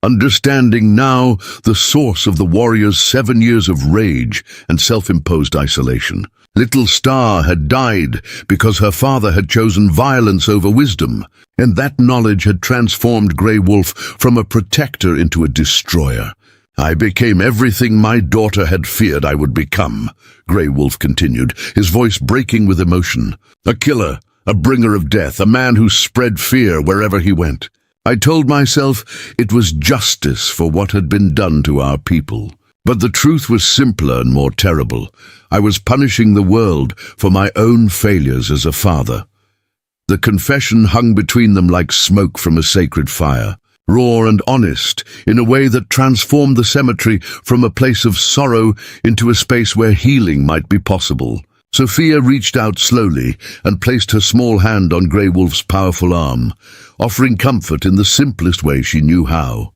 understanding now the source of the warrior's 7 years of rage and self-imposed isolation. Little Star had died because her father had chosen violence over wisdom, and that knowledge had transformed Grey Wolf from a protector into a destroyer. I became everything my daughter had feared I would become, Grey Wolf continued, his voice breaking with emotion. A killer, a bringer of death, a man who spread fear wherever he went. I told myself it was justice for what had been done to our people. But the truth was simpler and more terrible. I was punishing the world for my own failures as a father. The confession hung between them like smoke from a sacred fire, raw and honest, in a way that transformed the cemetery from a place of sorrow into a space where healing might be possible. Sophia reached out slowly and placed her small hand on Grey Wolf's powerful arm, offering comfort in the simplest way she knew how.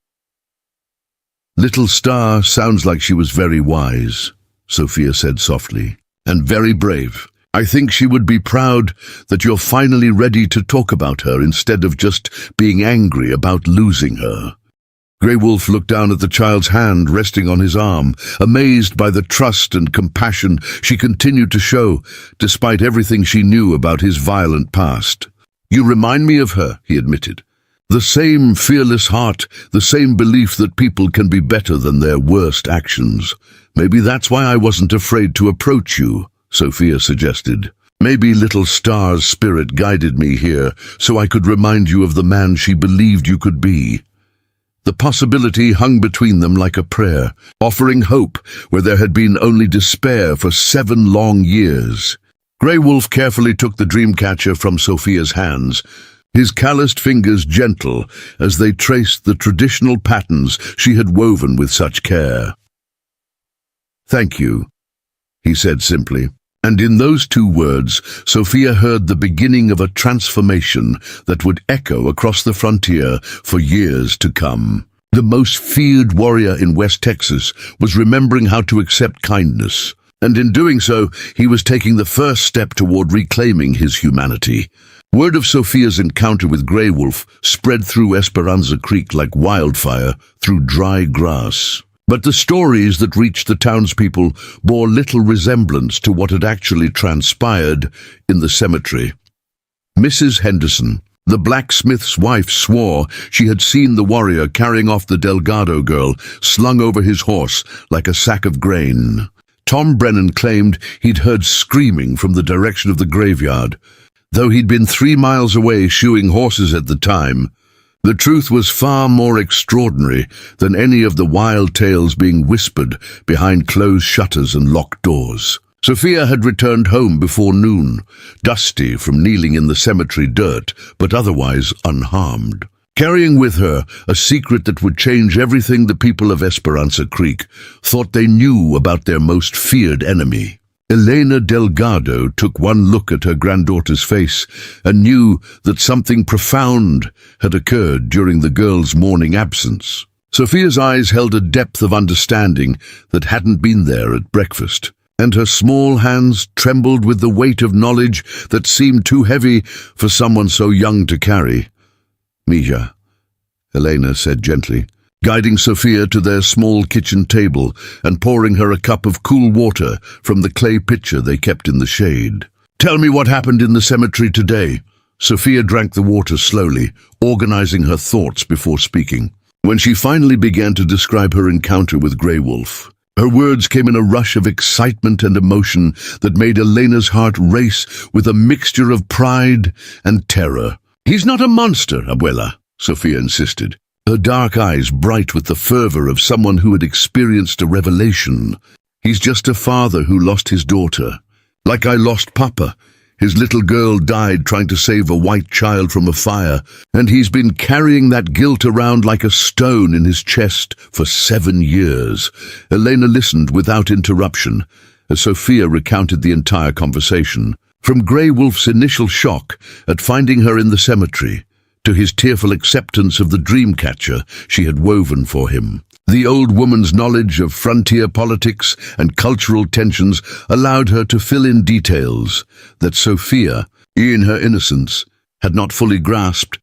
Little Star sounds like she was very wise, Sophia said softly, and very brave. I think she would be proud that you're finally ready to talk about her instead of just being angry about losing her. Grey Wolf looked down at the child's hand resting on his arm, amazed by the trust and compassion she continued to show, despite everything she knew about his violent past. You remind me of her, he admitted. The same fearless heart, the same belief that people can be better than their worst actions. Maybe that's why I wasn't afraid to approach you, Sophia suggested. Maybe Little Star's spirit guided me here so I could remind you of the man she believed you could be. The possibility hung between them like a prayer, offering hope where there had been only despair for 7 long years. Grey Wolf carefully took the dream catcher from Sophia's hands, his calloused fingers gentle as they traced the traditional patterns she had woven with such care. Thank you, he said simply. And in those 2 words, Sophia heard the beginning of a transformation that would echo across the frontier for years to come. The most feared warrior in West Texas was remembering how to accept kindness, and in doing so, he was taking the first step toward reclaiming his humanity. Word of Sophia's encounter with Grey Wolf spread through Esperanza Creek like wildfire through dry grass. But the stories that reached the townspeople bore little resemblance to what had actually transpired in the cemetery. Mrs. Henderson, the blacksmith's wife, swore she had seen the warrior carrying off the Delgado girl, slung over his horse like a sack of grain. Tom Brennan claimed he'd heard screaming from the direction of the graveyard, though he'd been 3 miles away shoeing horses at the time. The truth was far more extraordinary than any of the wild tales being whispered behind closed shutters and locked doors. Sophia had returned home before noon, dusty from kneeling in the cemetery dirt, but otherwise unharmed. Carrying with her a secret that would change everything, the people of Esperanza Creek thought they knew about their most feared enemy. Elena Delgado took one look at her granddaughter's face and knew that something profound had occurred during the girl's morning absence. Sophia's eyes held a depth of understanding that hadn't been there at breakfast, and her small hands trembled with the weight of knowledge that seemed too heavy for someone so young to carry. "Mija," Elena said gently, guiding Sophia to their small kitchen table and pouring her a cup of cool water from the clay pitcher they kept in the shade. "Tell me what happened in the cemetery today." Sophia drank the water slowly, organizing her thoughts before speaking. When she finally began to describe her encounter with Grey Wolf, her words came in a rush of excitement and emotion that made Elena's heart race with a mixture of pride and terror. "He's not a monster, Abuela," Sophia insisted, her dark eyes bright with the fervor of someone who had experienced a revelation. "He's just a father who lost his daughter. Like I lost Papa. His little girl died trying to save a white child from a fire, and he's been carrying that guilt around like a stone in his chest for 7 years. Elena listened without interruption as Sophia recounted the entire conversation. From Grey Wolf's initial shock at finding her in the cemetery, to his tearful acceptance of the dream catcher she had woven for him. The old woman's knowledge of frontier politics and cultural tensions allowed her to fill in details that Sophia, in her innocence, had not fully grasped.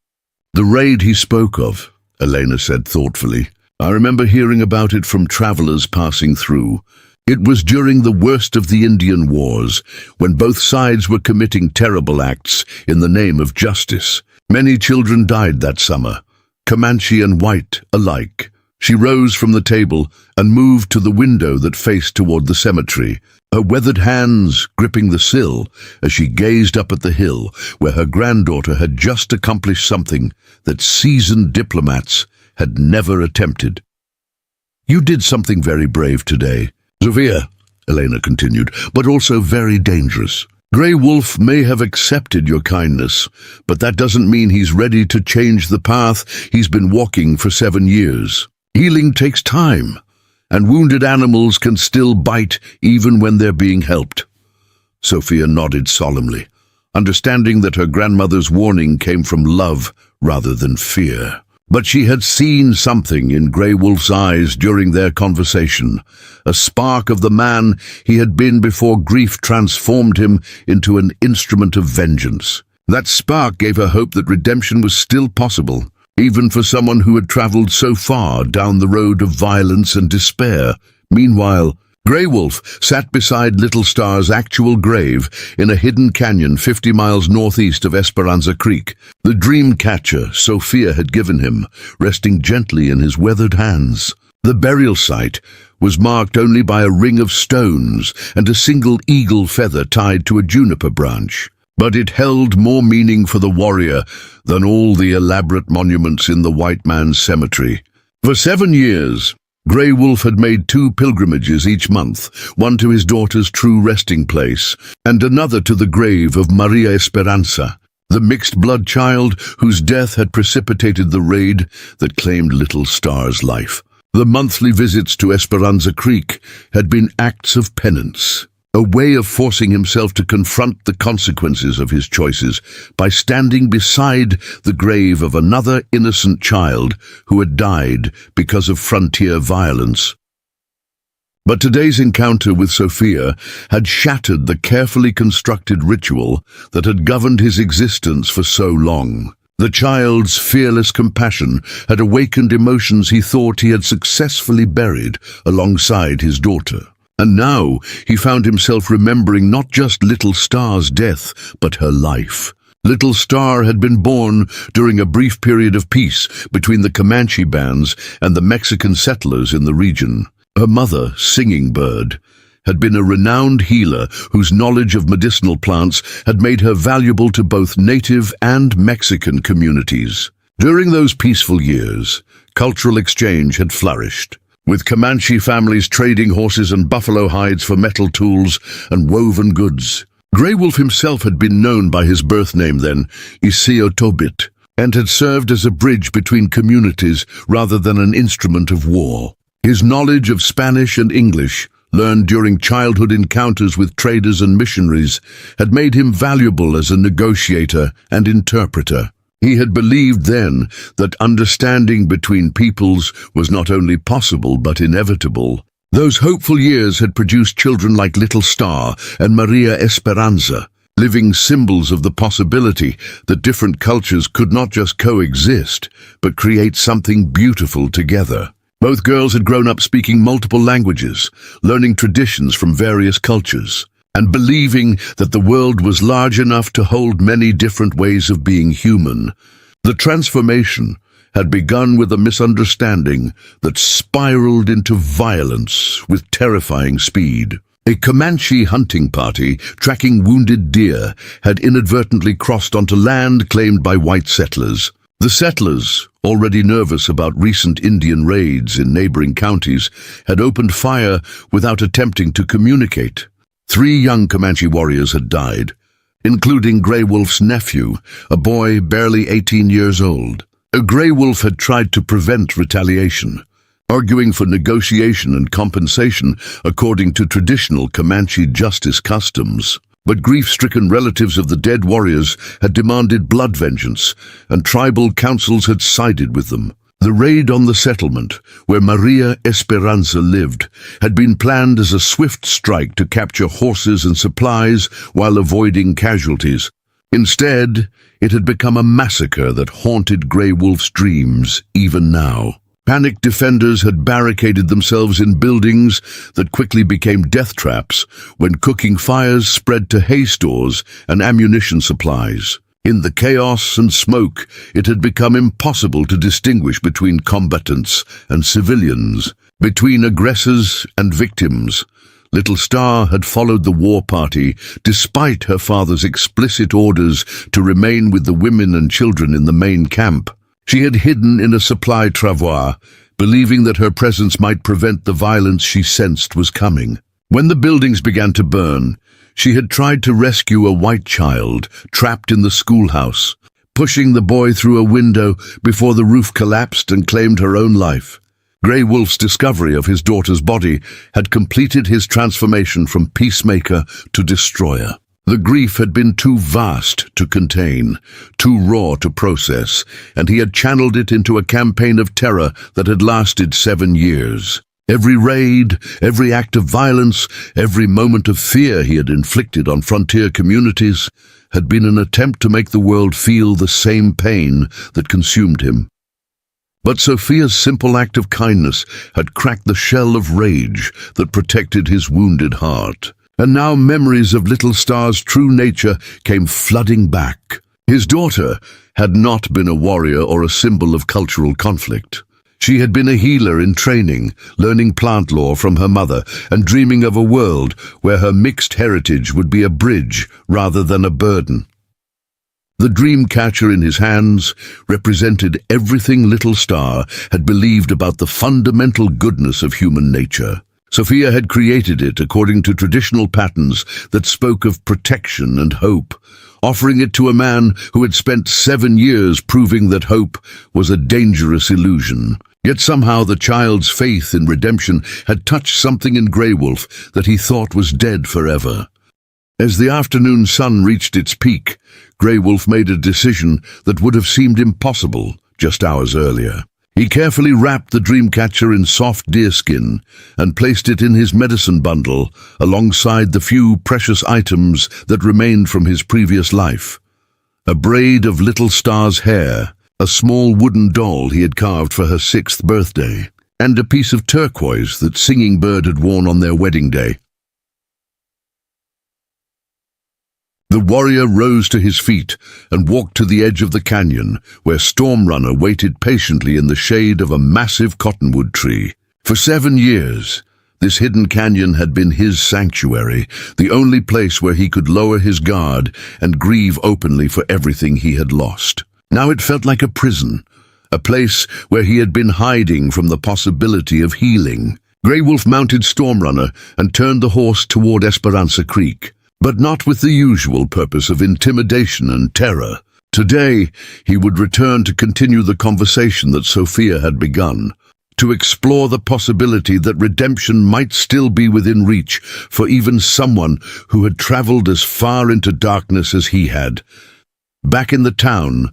"The raid he spoke of," Elena said thoughtfully. "I remember hearing about it from travelers passing through. It was during the worst of the Indian Wars, when both sides were committing terrible acts in the name of justice. Many children died that summer, Comanche and white alike." She rose from the table and moved to the window that faced toward the cemetery, her weathered hands gripping the sill as she gazed up at the hill where her granddaughter had just accomplished something that seasoned diplomats had never attempted. "You did something very brave today, Sophia," Elena continued, "but also very dangerous. Grey Wolf may have accepted your kindness, but that doesn't mean he's ready to change the path he's been walking for 7 years. Healing takes time, and wounded animals can still bite even when they're being helped." Sophia nodded solemnly, understanding that her grandmother's warning came from love rather than fear. But she had seen something in Grey Wolf's eyes during their conversation, a spark of the man he had been before grief transformed him into an instrument of vengeance. That spark gave her hope that redemption was still possible, even for someone who had traveled so far down the road of violence and despair. Meanwhile, Grey Wolf sat beside Little Star's actual grave in a hidden canyon 50 miles northeast of Esperanza Creek, the dream catcher Sophia had given him, resting gently in his weathered hands. The burial site was marked only by a ring of stones and a single eagle feather tied to a juniper branch. But it held more meaning for the warrior than all the elaborate monuments in the white man's cemetery. For 7 years, Grey Wolf had made 2 pilgrimages each month, one to his daughter's true resting place, and another to the grave of Maria Esperanza, the mixed-blood child whose death had precipitated the raid that claimed Little Star's life. The monthly visits to Esperanza Creek had been acts of penance, a way of forcing himself to confront the consequences of his choices by standing beside the grave of another innocent child who had died because of frontier violence. But today's encounter with Sophia had shattered the carefully constructed ritual that had governed his existence for so long. The child's fearless compassion had awakened emotions he thought he had successfully buried alongside his daughter. And now he found himself remembering not just Little Star's death, but her life. Little Star had been born during a brief period of peace between the Comanche bands and the Mexican settlers in the region. Her mother, Singing Bird, had been a renowned healer whose knowledge of medicinal plants had made her valuable to both native and Mexican communities. During those peaceful years, cultural exchange had flourished, with Comanche families trading horses and buffalo hides for metal tools and woven goods. Grey Wolf himself had been known by his birth name then, Isiotobit, and had served as a bridge between communities rather than an instrument of war. His knowledge of Spanish and English, learned during childhood encounters with traders and missionaries, had made him valuable as a negotiator and interpreter. He had believed then that understanding between peoples was not only possible but inevitable. Those hopeful years had produced children like Little Star and Maria Esperanza, living symbols of the possibility that different cultures could not just coexist, but create something beautiful together. Both girls had grown up speaking multiple languages, learning traditions from various cultures, and believing that the world was large enough to hold many different ways of being human. The transformation had begun with a misunderstanding that spiraled into violence with terrifying speed. A Comanche hunting party, tracking wounded deer, had inadvertently crossed onto land claimed by white settlers. The settlers, already nervous about recent Indian raids in neighboring counties, had opened fire without attempting to communicate. 3 young Comanche warriors had died, including Grey Wolf's nephew, a boy barely 18 years old. Grey Wolf had tried to prevent retaliation, arguing for negotiation and compensation according to traditional Comanche justice customs. But grief-stricken relatives of the dead warriors had demanded blood vengeance, and tribal councils had sided with them. The raid on the settlement, where Maria Esperanza lived, had been planned as a swift strike to capture horses and supplies while avoiding casualties. Instead, it had become a massacre that haunted Grey Wolf's dreams even now. Panicked defenders had barricaded themselves in buildings that quickly became death traps when cooking fires spread to hay stores and ammunition supplies. In the chaos and smoke, it had become impossible to distinguish between combatants and civilians, between aggressors and victims. Little Star had followed the war party despite her father's explicit orders to remain with the women and children in the main camp. She had hidden in a supply travois, believing that her presence might prevent the violence she sensed was coming. When the buildings began to burn, she had tried to rescue a white child trapped in the schoolhouse, pushing the boy through a window before the roof collapsed and claimed her own life. Grey Wolf's discovery of his daughter's body had completed his transformation from peacemaker to destroyer. The grief had been too vast to contain, too raw to process, and he had channeled it into a campaign of terror that had lasted 7 years. Every raid, every act of violence, every moment of fear he had inflicted on frontier communities had been an attempt to make the world feel the same pain that consumed him. But Sophia's simple act of kindness had cracked the shell of rage that protected his wounded heart. And now memories of Little Star's true nature came flooding back. His daughter had not been a warrior or a symbol of cultural conflict. She had been a healer in training, learning plant lore from her mother and dreaming of a world where her mixed heritage would be a bridge rather than a burden. The dream catcher in his hands represented everything Little Star had believed about the fundamental goodness of human nature. Sophia had created it according to traditional patterns that spoke of protection and hope, offering it to a man who had spent 7 years proving that hope was a dangerous illusion. Yet somehow the child's faith in redemption had touched something in Grey Wolf that he thought was dead forever. As the afternoon sun reached its peak, Grey Wolf made a decision that would have seemed impossible just hours earlier. He carefully wrapped the dreamcatcher in soft deerskin and placed it in his medicine bundle alongside the few precious items that remained from his previous life. A braid of Little Star's hair, a small wooden doll he had carved for her 6th birthday, and a piece of turquoise that Singing Bird had worn on their wedding day. The warrior rose to his feet and walked to the edge of the canyon, where Stormrunner waited patiently in the shade of a massive cottonwood tree. For 7 years, this hidden canyon had been his sanctuary, the only place where he could lower his guard and grieve openly for everything he had lost. Now it felt like a prison, a place where he had been hiding from the possibility of healing. Grey Wolf mounted Stormrunner and turned the horse toward Esperanza Creek, but not with the usual purpose of intimidation and terror. Today, he would return to continue the conversation that Sophia had begun, to explore the possibility that redemption might still be within reach for even someone who had traveled as far into darkness as he had. Back in the town,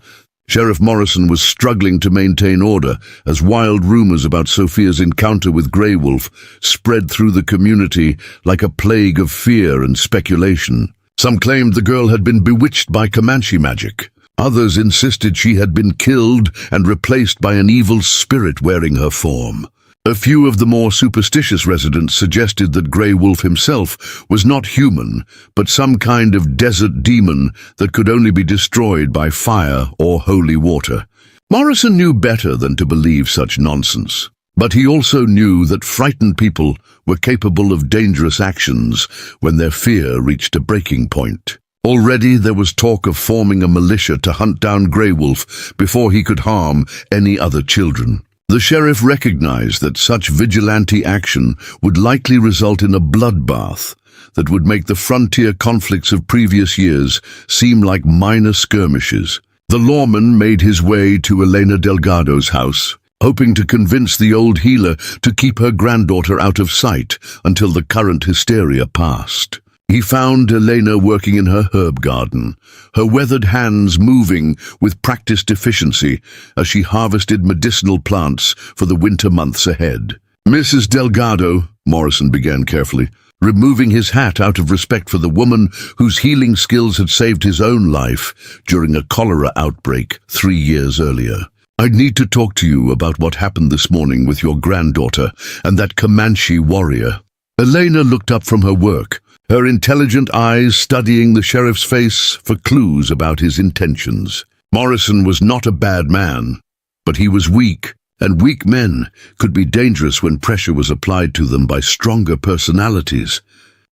Sheriff Morrison was struggling to maintain order as wild rumors about Sophia's encounter with Grey Wolf spread through the community like a plague of fear and speculation. Some claimed the girl had been bewitched by Comanche magic. Others insisted she had been killed and replaced by an evil spirit wearing her form. A few of the more superstitious residents suggested that Grey Wolf himself was not human, but some kind of desert demon that could only be destroyed by fire or holy water. Morrison knew better than to believe such nonsense, but he also knew that frightened people were capable of dangerous actions when their fear reached a breaking point. Already there was talk of forming a militia to hunt down Grey Wolf before he could harm any other children. The sheriff recognized that such vigilante action would likely result in a bloodbath that would make the frontier conflicts of previous years seem like minor skirmishes. The lawman made his way to Elena Delgado's house, hoping to convince the old healer to keep her granddaughter out of sight until the current hysteria passed. He found Elena working in her herb garden, her weathered hands moving with practiced efficiency as she harvested medicinal plants for the winter months ahead. "Mrs. Delgado," Morrison began carefully, removing his hat out of respect for the woman whose healing skills had saved his own life during a cholera outbreak 3 years earlier. "I need to talk to you about what happened this morning with your granddaughter and that Comanche warrior." Elena looked up from her work, her intelligent eyes studying the sheriff's face for clues about his intentions. Morrison was not a bad man, but he was weak, and weak men could be dangerous when pressure was applied to them by stronger personalities.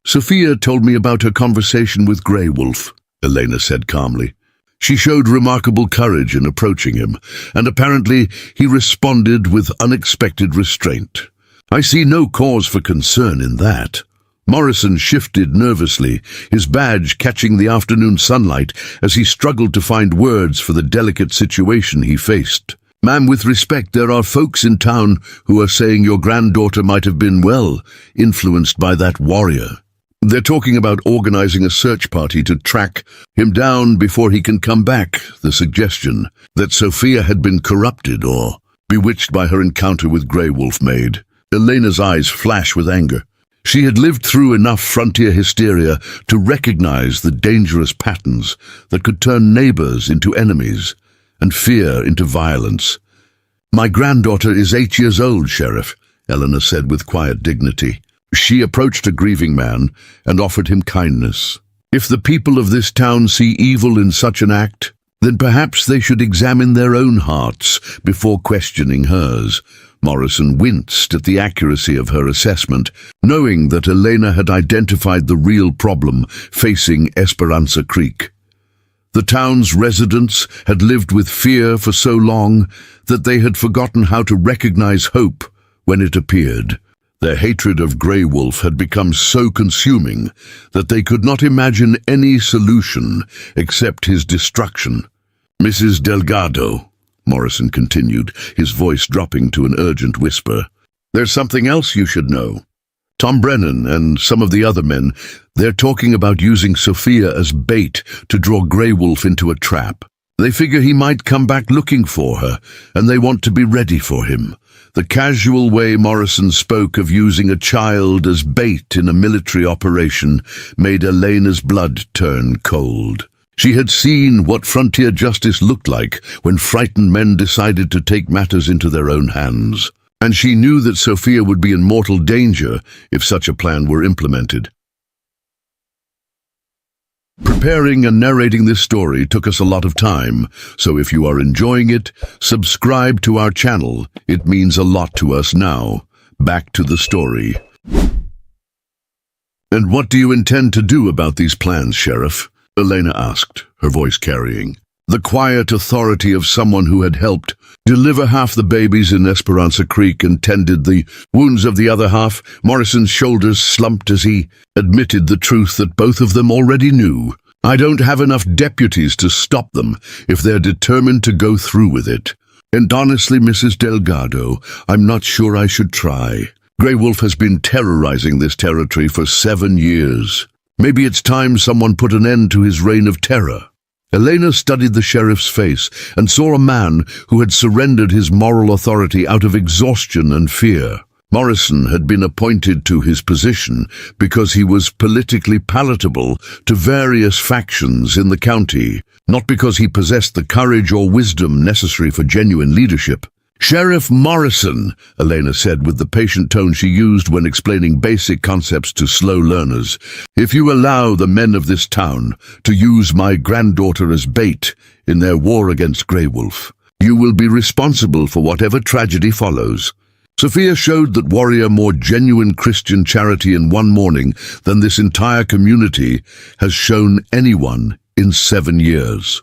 "Sophia told me about her conversation with Grey Wolf," Elena said calmly. "She showed remarkable courage in approaching him, and apparently he responded with unexpected restraint. I see no cause for concern in that." Morrison shifted nervously, his badge catching the afternoon sunlight as he struggled to find words for the delicate situation he faced. "Ma'am, with respect, there are folks in town who are saying your granddaughter might have been, well, influenced by that warrior. They're talking about organizing a search party to track him down before he can come back. The suggestion that Sophia had been corrupted or bewitched by her encounter with Grey Wolf made Elena's eyes flash with anger. She had lived through enough frontier hysteria to recognize the dangerous patterns that could turn neighbors into enemies and fear into violence. "My granddaughter is 8 years old, Sheriff," Eleanor said with quiet dignity. She approached a grieving man and offered him kindness. "If the people of this town see evil in such an act, then perhaps they should examine their own hearts before questioning hers." Morrison winced at the accuracy of her assessment, knowing that Elena had identified the real problem facing Esperanza Creek. The town's residents had lived with fear for so long that they had forgotten how to recognize hope when it appeared. Their hatred of Grey Wolf had become so consuming that they could not imagine any solution except his destruction. "Mrs. Delgado," Morrison continued, his voice dropping to an urgent whisper, "there's something else you should know. Tom Brennan and some of the other men, they're talking about using Sophia as bait to draw Grey Wolf into a trap. They figure he might come back looking for her, and they want to be ready for him." The casual way Morrison spoke of using a child as bait in a military operation made Elena's blood turn cold. She had seen what frontier justice looked like when frightened men decided to take matters into their own hands, and she knew that Sophia would be in mortal danger if such a plan were implemented. Preparing and narrating this story took us a lot of time, so if you are enjoying it, subscribe to our channel. It means a lot to us now. Back to the story. "And what do you intend to do about these plans, Sheriff?" Elena asked, her voice carrying. the quiet authority of someone who had helped deliver half the babies in Esperanza Creek and tended the wounds of the other half. Morrison's shoulders slumped as he admitted the truth that both of them already knew. I don't have enough deputies to stop them if they're determined to go through with it. And honestly, Mrs. Delgado, I'm not sure I should try. Grey Wolf has been terrorizing this territory for 7 years. Maybe it's time someone put an end to his reign of terror. Elena studied the sheriff's face and saw a man who had surrendered his moral authority out of exhaustion and fear. Morrison had been appointed to his position because he was politically palatable to various factions in the county, not because he possessed the courage or wisdom necessary for genuine leadership. "Sheriff Morrison," Elena said with the patient tone she used when explaining basic concepts to slow learners, "if you allow the men of this town to use my granddaughter as bait in their war against Grey Wolf, you will be responsible for whatever tragedy follows." Sophia showed that warrior more genuine Christian charity in one morning than this entire community has shown anyone in 7 years.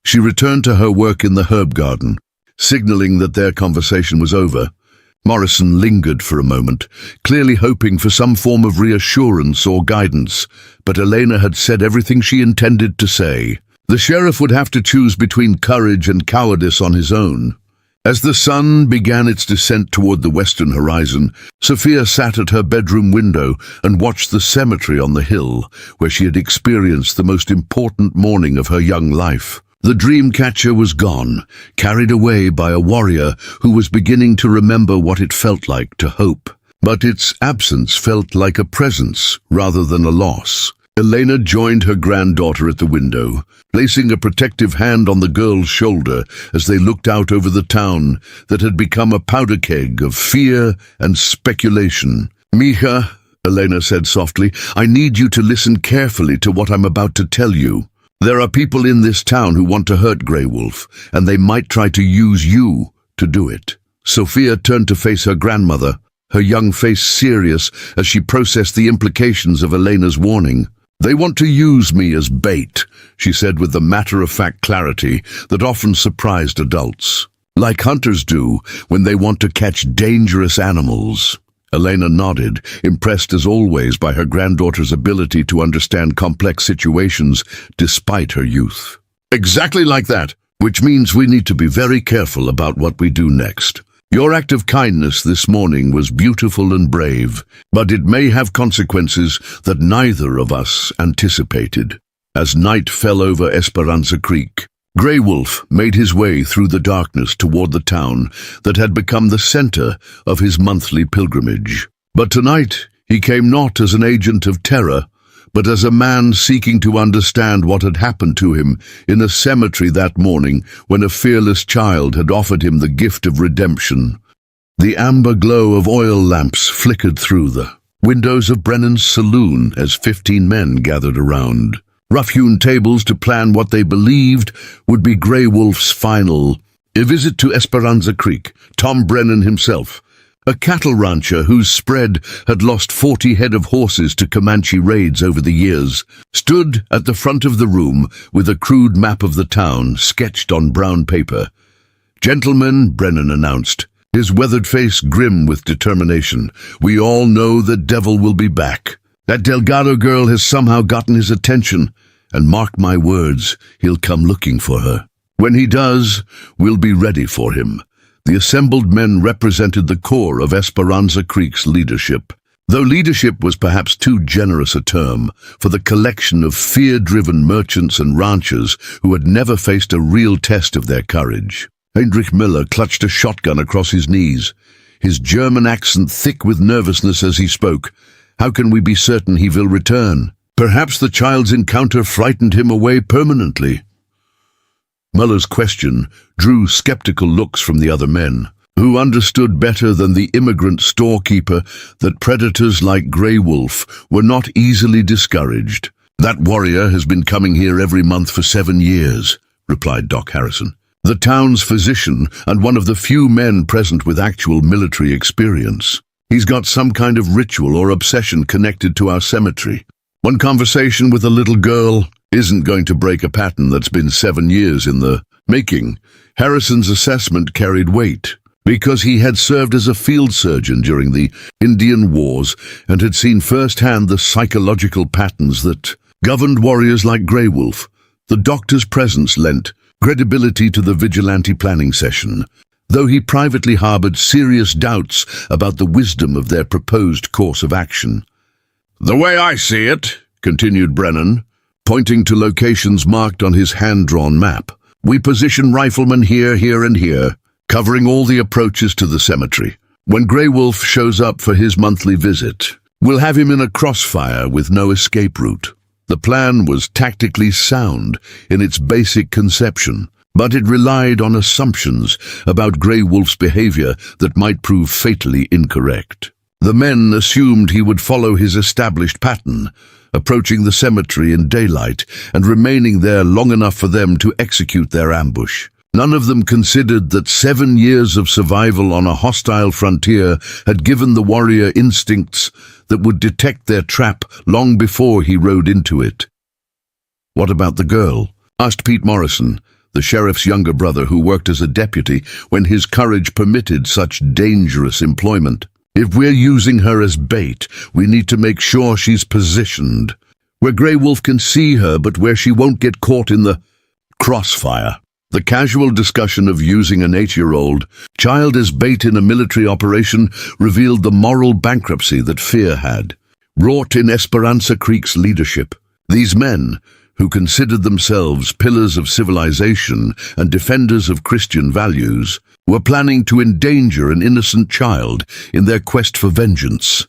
She returned to her work in the herb garden, signaling that their conversation was over. Morrison lingered for a moment, clearly hoping for some form of reassurance or guidance, but Elena had said everything she intended to say. The sheriff would have to choose between courage and cowardice on his own. As the sun began its descent toward the western horizon, Sophia sat at her bedroom window and watched the cemetery on the hill, where she had experienced the most important morning of her young life. The dream catcher was gone, carried away by a warrior who was beginning to remember what it felt like to hope. But its absence felt like a presence rather than a loss. Elena joined her granddaughter at the window, placing a protective hand on the girl's shoulder as they looked out over the town that had become a powder keg of fear and speculation. "Mija," Elena said softly, "I need you to listen carefully to what I'm about to tell you. There are people in this town who want to hurt Grey Wolf, and they might try to use you to do it." Sophia turned to face her grandmother, her young face serious as she processed the implications of Elena's warning. "They want to use me as bait," she said with the matter-of-fact clarity that often surprised adults. "Like hunters do when they want to catch dangerous animals." Elena nodded, impressed as always by her granddaughter's ability to understand complex situations despite her youth. "Exactly like that, which means we need to be very careful about what we do next. Your act of kindness this morning was beautiful and brave, but it may have consequences that neither of us anticipated." As night fell over Esperanza Creek, Grey Wolf made his way through the darkness toward the town that had become the center of his monthly pilgrimage. But tonight he came not as an agent of terror, but as a man seeking to understand what had happened to him in a cemetery that morning when a fearless child had offered him the gift of redemption. The amber glow of oil lamps flickered through the windows of Brennan's saloon as 15 men gathered around. Rough-hewn tables to plan what they believed would be Grey Wolf's final visit to Esperanza Creek. Tom Brennan himself, a cattle rancher whose spread had lost 40 head of horses to Comanche raids over the years, stood at the front of the room with a crude map of the town sketched on brown paper. "Gentlemen," Brennan announced, his weathered face grim with determination, "we all know the devil will be back. That Delgado girl has somehow gotten his attention, and mark my words, he'll come looking for her. When he does, we'll be ready for him." The assembled men represented the core of Esperanza Creek's leadership, though leadership was perhaps too generous a term for the collection of fear-driven merchants and ranchers who had never faced a real test of their courage. Heinrich Miller clutched a shotgun across his knees, his German accent thick with nervousness as he spoke. "How can we be certain he will return? Perhaps the child's encounter frightened him away permanently." Muller's question drew skeptical looks from the other men, who understood better than the immigrant storekeeper that predators like Grey Wolf were not easily discouraged. "That warrior has been coming here every month for 7 years, replied Doc Harrison, the town's physician and one of the few men present with actual military experience. He's got some kind of ritual or obsession connected to our cemetery. One conversation with a little girl isn't going to break a pattern that's been 7 years in the making. Harrison's assessment carried weight, because he had served as a field surgeon during the Indian Wars and had seen firsthand the psychological patterns that governed warriors like Grey Wolf. The doctor's presence lent credibility to the vigilante planning session, though he privately harbored serious doubts about the wisdom of their proposed course of action. "The way I see it," continued Brennan, pointing to locations marked on his hand-drawn map, "we position riflemen here, here, and here, covering all the approaches to the cemetery. When Grey Wolf shows up for his monthly visit, we'll have him in a crossfire with no escape route." The plan was tactically sound in its basic conception, but it relied on assumptions about Grey Wolf's behavior that might prove fatally incorrect. The men assumed he would follow his established pattern, approaching the cemetery in daylight and remaining there long enough for them to execute their ambush. None of them considered that 7 years of survival on a hostile frontier had given the warrior instincts that would detect their trap long before he rode into it. "What about the girl?" asked Pete Morrison, the sheriff's younger brother who worked as a deputy when his courage permitted such dangerous employment. "If we're using her as bait, we need to make sure she's positioned where Grey Wolf can see her but where she won't get caught in the crossfire." The casual discussion of using an 8-year-old child as bait in a military operation revealed the moral bankruptcy that fear had wrought in Esperanza Creek's leadership. These men, who considered themselves pillars of civilization and defenders of Christian values, were planning to endanger an innocent child in their quest for vengeance.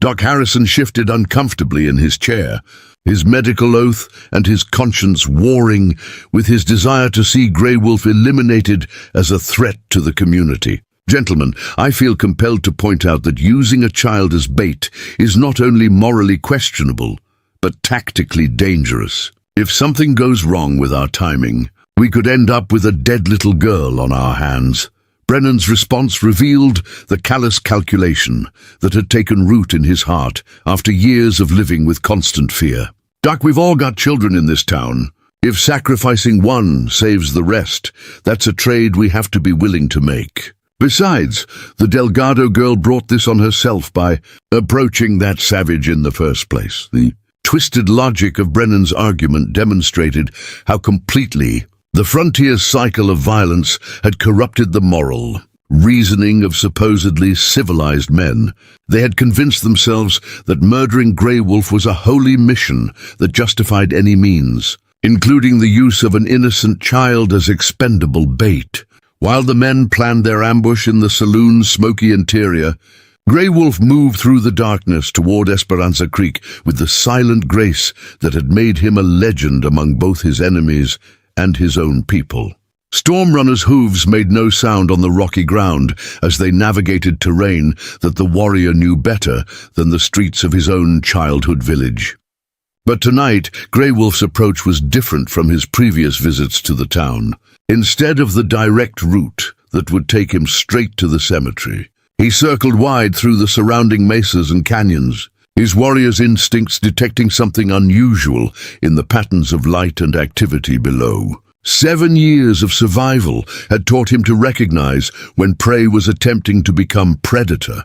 Doc Harrison shifted uncomfortably in his chair, his medical oath and his conscience warring with his desire to see Grey Wolf eliminated as a threat to the community. "Gentlemen, I feel compelled to point out that using a child as bait is not only morally questionable, but tactically dangerous. If something goes wrong with our timing, we could end up with a dead little girl on our hands." Brennan's response revealed the callous calculation that had taken root in his heart after years of living with constant fear. "Doc, we've all got children in this town. If sacrificing one saves the rest, that's a trade we have to be willing to make. Besides, the Delgado girl brought this on herself by approaching that savage in the first place." The twisted logic of Brennan's argument demonstrated how completely the frontier's cycle of violence had corrupted the moral reasoning of supposedly civilized men. They had convinced themselves that murdering Grey Wolf was a holy mission that justified any means, including the use of an innocent child as expendable bait. While the men planned their ambush in the saloon's smoky interior, Grey Wolf moved through the darkness toward Esperanza Creek with the silent grace that had made him a legend among both his enemies and his own people. Stormrunner's hooves made no sound on the rocky ground as they navigated terrain that the warrior knew better than the streets of his own childhood village. But tonight, Grey Wolf's approach was different from his previous visits to the town. Instead of the direct route that would take him straight to the cemetery, he circled wide through the surrounding mesas and canyons, his warrior's instincts detecting something unusual in the patterns of light and activity below. 7 years of survival had taught him to recognize when prey was attempting to become predator.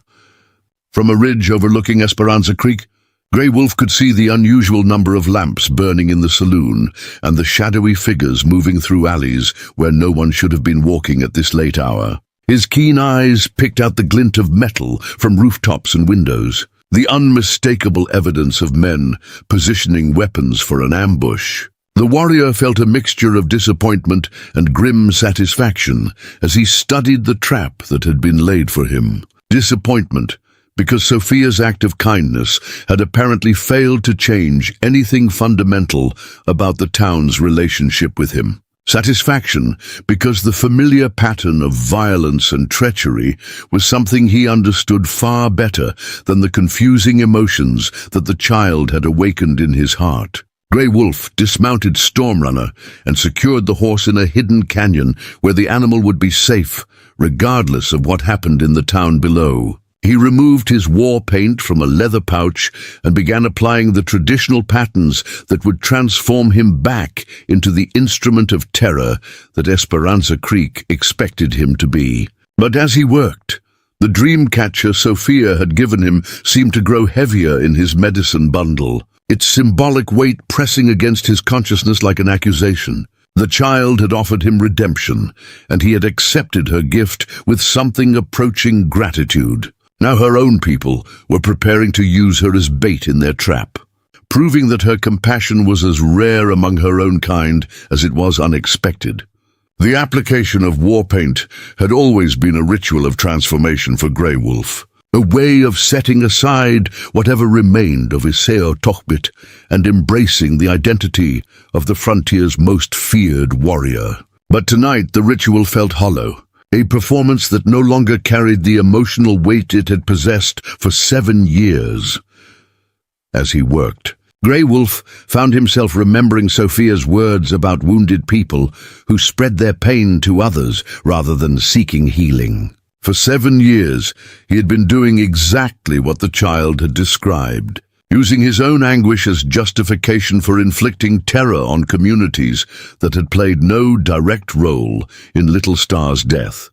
From a ridge overlooking Esperanza Creek, Grey Wolf could see the unusual number of lamps burning in the saloon and the shadowy figures moving through alleys where no one should have been walking at this late hour. His keen eyes picked out the glint of metal from rooftops and windows, the unmistakable evidence of men positioning weapons for an ambush. The warrior felt a mixture of disappointment and grim satisfaction as he studied the trap that had been laid for him. Disappointment, because Sophia's act of kindness had apparently failed to change anything fundamental about the town's relationship with him. Satisfaction, because the familiar pattern of violence and treachery was something he understood far better than the confusing emotions that the child had awakened in his heart. Grey Wolf dismounted Stormrunner and secured the horse in a hidden canyon where the animal would be safe, regardless of what happened in the town below. He removed his war paint from a leather pouch and began applying the traditional patterns that would transform him back into the instrument of terror that Esperanza Creek expected him to be. But as he worked, the dream catcher Sophia had given him seemed to grow heavier in his medicine bundle, its symbolic weight pressing against his consciousness like an accusation. The child had offered him redemption, and he had accepted her gift with something approaching gratitude. Now her own people were preparing to use her as bait in their trap, proving that her compassion was as rare among her own kind as it was unexpected. The application of war paint had always been a ritual of transformation for Grey Wolf, a way of setting aside whatever remained of Iseo Tochbit and embracing the identity of the frontier's most feared warrior. But tonight the ritual felt hollow, a performance that no longer carried the emotional weight it had possessed for 7 years. As he worked, Grey Wolf found himself remembering Sophia's words about wounded people who spread their pain to others rather than seeking healing. For 7 years, he had been doing exactly what the child had described, using his own anguish as justification for inflicting terror on communities that had played no direct role in Little Star's death.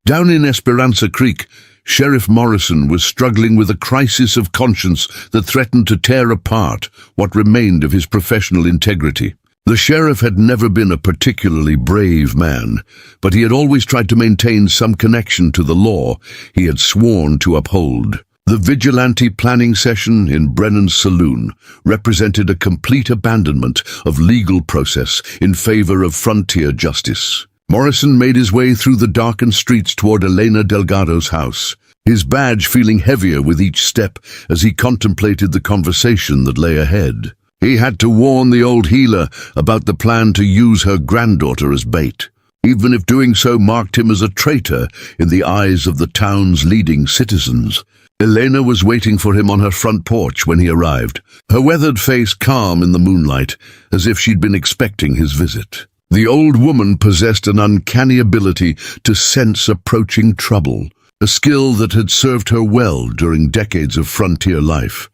Down in Esperanza Creek, Sheriff Morrison was struggling with a crisis of conscience that threatened to tear apart what remained of his professional integrity. The sheriff had never been a particularly brave man, but he had always tried to maintain some connection to the law he had sworn to uphold. The vigilante planning session in Brennan's saloon represented a complete abandonment of legal process in favor of frontier justice. Morrison made his way through the darkened streets toward Elena Delgado's house, his badge feeling heavier with each step as he contemplated the conversation that lay ahead. He had to warn the old healer about the plan to use her granddaughter as bait, even if doing so marked him as a traitor in the eyes of the town's leading citizens. Elena was waiting for him on her front porch when he arrived, her weathered face calm in the moonlight, as if she'd been expecting his visit. The old woman possessed an uncanny ability to sense approaching trouble, a skill that had served her well during decades of frontier life.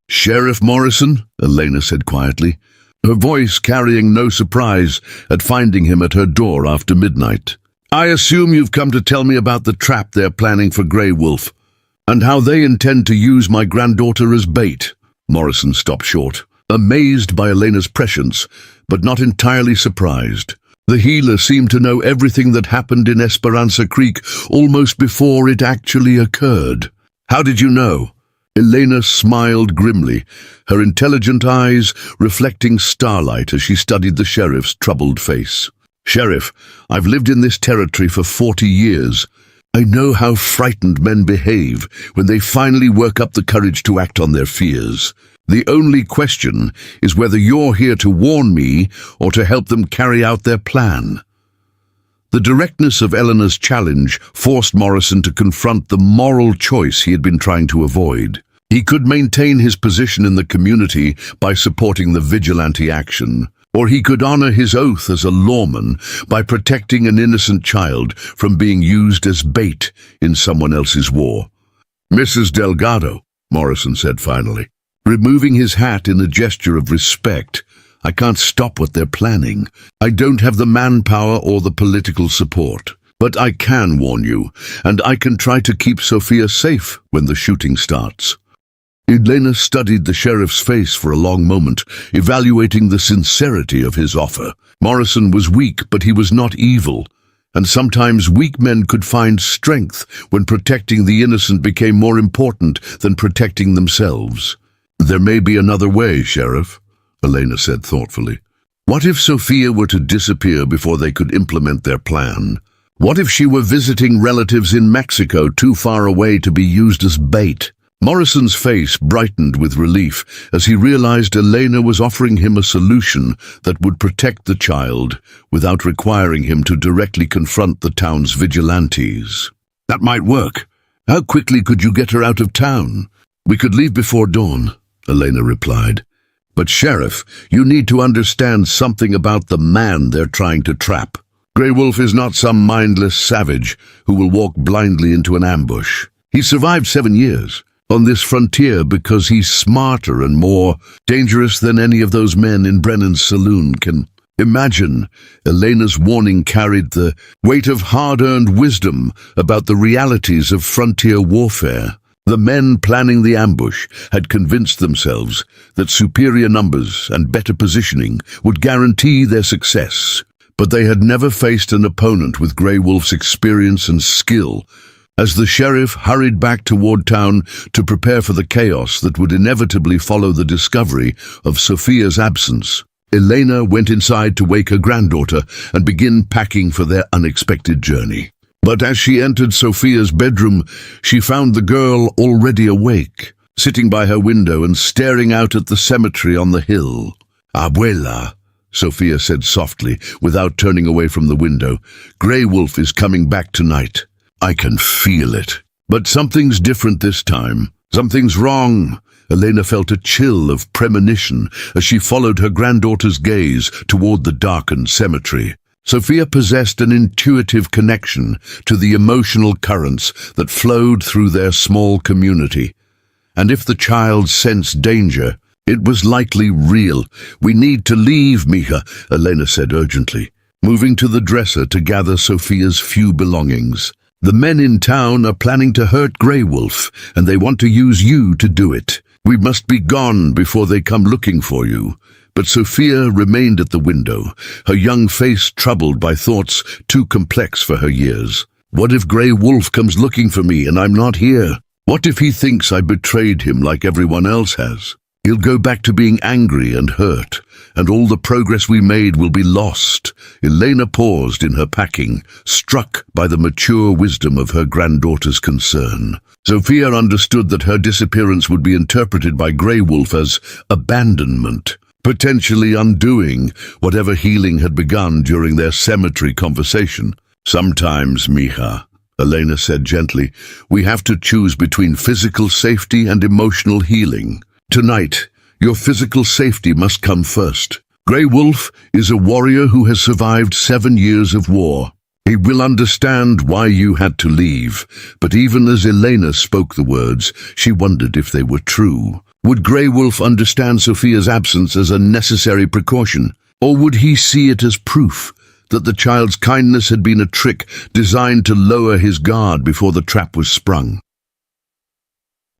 "Sheriff Morrison," Elena said quietly, her voice carrying no surprise at finding him at her door after midnight. "I assume you've come to tell me about the trap they're planning for Grey Wolf, and how they intend to use my granddaughter as bait." Morrison stopped short, amazed by Elena's prescience, but not entirely surprised. The healer seemed to know everything that happened in Esperanza Creek almost before it actually occurred. "How did you know?" Elena smiled grimly, her intelligent eyes reflecting starlight as she studied the sheriff's troubled face. "Sheriff, I've lived in this territory for 40 years. I know how frightened men behave when they finally work up the courage to act on their fears. The only question is whether you're here to warn me or to help them carry out their plan." The directness of Eleanor's challenge forced Morrison to confront the moral choice he had been trying to avoid. He could maintain his position in the community by supporting the vigilante action, or he could honor his oath as a lawman by protecting an innocent child from being used as bait in someone else's war. "Mrs. Delgado," Morrison said finally, removing his hat in a gesture of respect, "I can't stop what they're planning. I don't have the manpower or the political support. But I can warn you, and I can try to keep Sophia safe when the shooting starts." Elena studied the sheriff's face for a long moment, evaluating the sincerity of his offer. Morrison was weak, but he was not evil, and sometimes weak men could find strength when protecting the innocent became more important than protecting themselves. "There may be another way, Sheriff," Elena said thoughtfully. "What if Sophia were to disappear before they could implement their plan? What if she were visiting relatives in Mexico too far away to be used as bait?" Morrison's face brightened with relief as he realized Elena was offering him a solution that would protect the child without requiring him to directly confront the town's vigilantes. "That might work. How quickly could you get her out of town?" "We could leave before dawn," Elena replied. "But Sheriff, you need to understand something about the man they're trying to trap. Grey Wolf is not some mindless savage who will walk blindly into an ambush. He survived 7 years on this frontier because he's smarter and more dangerous than any of those men in Brennan's saloon can imagine. Elena's warning carried the weight of hard-earned wisdom about the realities of frontier warfare. The men planning the ambush had convinced themselves that superior numbers and better positioning would guarantee their success, but they had never faced an opponent with Grey Wolf's experience and skill. As the sheriff hurried back toward town to prepare for the chaos that would inevitably follow the discovery of Sophia's absence, Elena went inside to wake her granddaughter and begin packing for their unexpected journey. But as she entered Sophia's bedroom, she found the girl already awake, sitting by her window and staring out at the cemetery on the hill. "Abuela," Sophia said softly, without turning away from the window, "Grey Wolf is coming back tonight. I can feel it. But something's different this time. Something's wrong." Elena felt a chill of premonition as she followed her granddaughter's gaze toward the darkened cemetery. Sophia possessed an intuitive connection to the emotional currents that flowed through their small community. And if the child sensed danger, it was likely real. "We need to leave, Mija," Elena said urgently, moving to the dresser to gather Sophia's few belongings. "The men in town are planning to hurt Grey Wolf, and they want to use you to do it. We must be gone before they come looking for you." But Sophia remained at the window, her young face troubled by thoughts too complex for her years. "What if Grey Wolf comes looking for me and I'm not here? What if he thinks I betrayed him like everyone else has? He'll go back to being angry and hurt, and all the progress we made will be lost." Elena paused in her packing, struck by the mature wisdom of her granddaughter's concern. Sophia understood that her disappearance would be interpreted by Grey Wolf as abandonment, potentially undoing whatever healing had begun during their cemetery conversation. "Sometimes, Mija," Elena said gently, "we have to choose between physical safety and emotional healing. Tonight, your physical safety must come first. Grey Wolf is a warrior who has survived 7 years of war. He will understand why you had to leave." But even as Elena spoke the words, she wondered if they were true. Would Grey Wolf understand Sophia's absence as a necessary precaution, or would he see it as proof that the child's kindness had been a trick designed to lower his guard before the trap was sprung?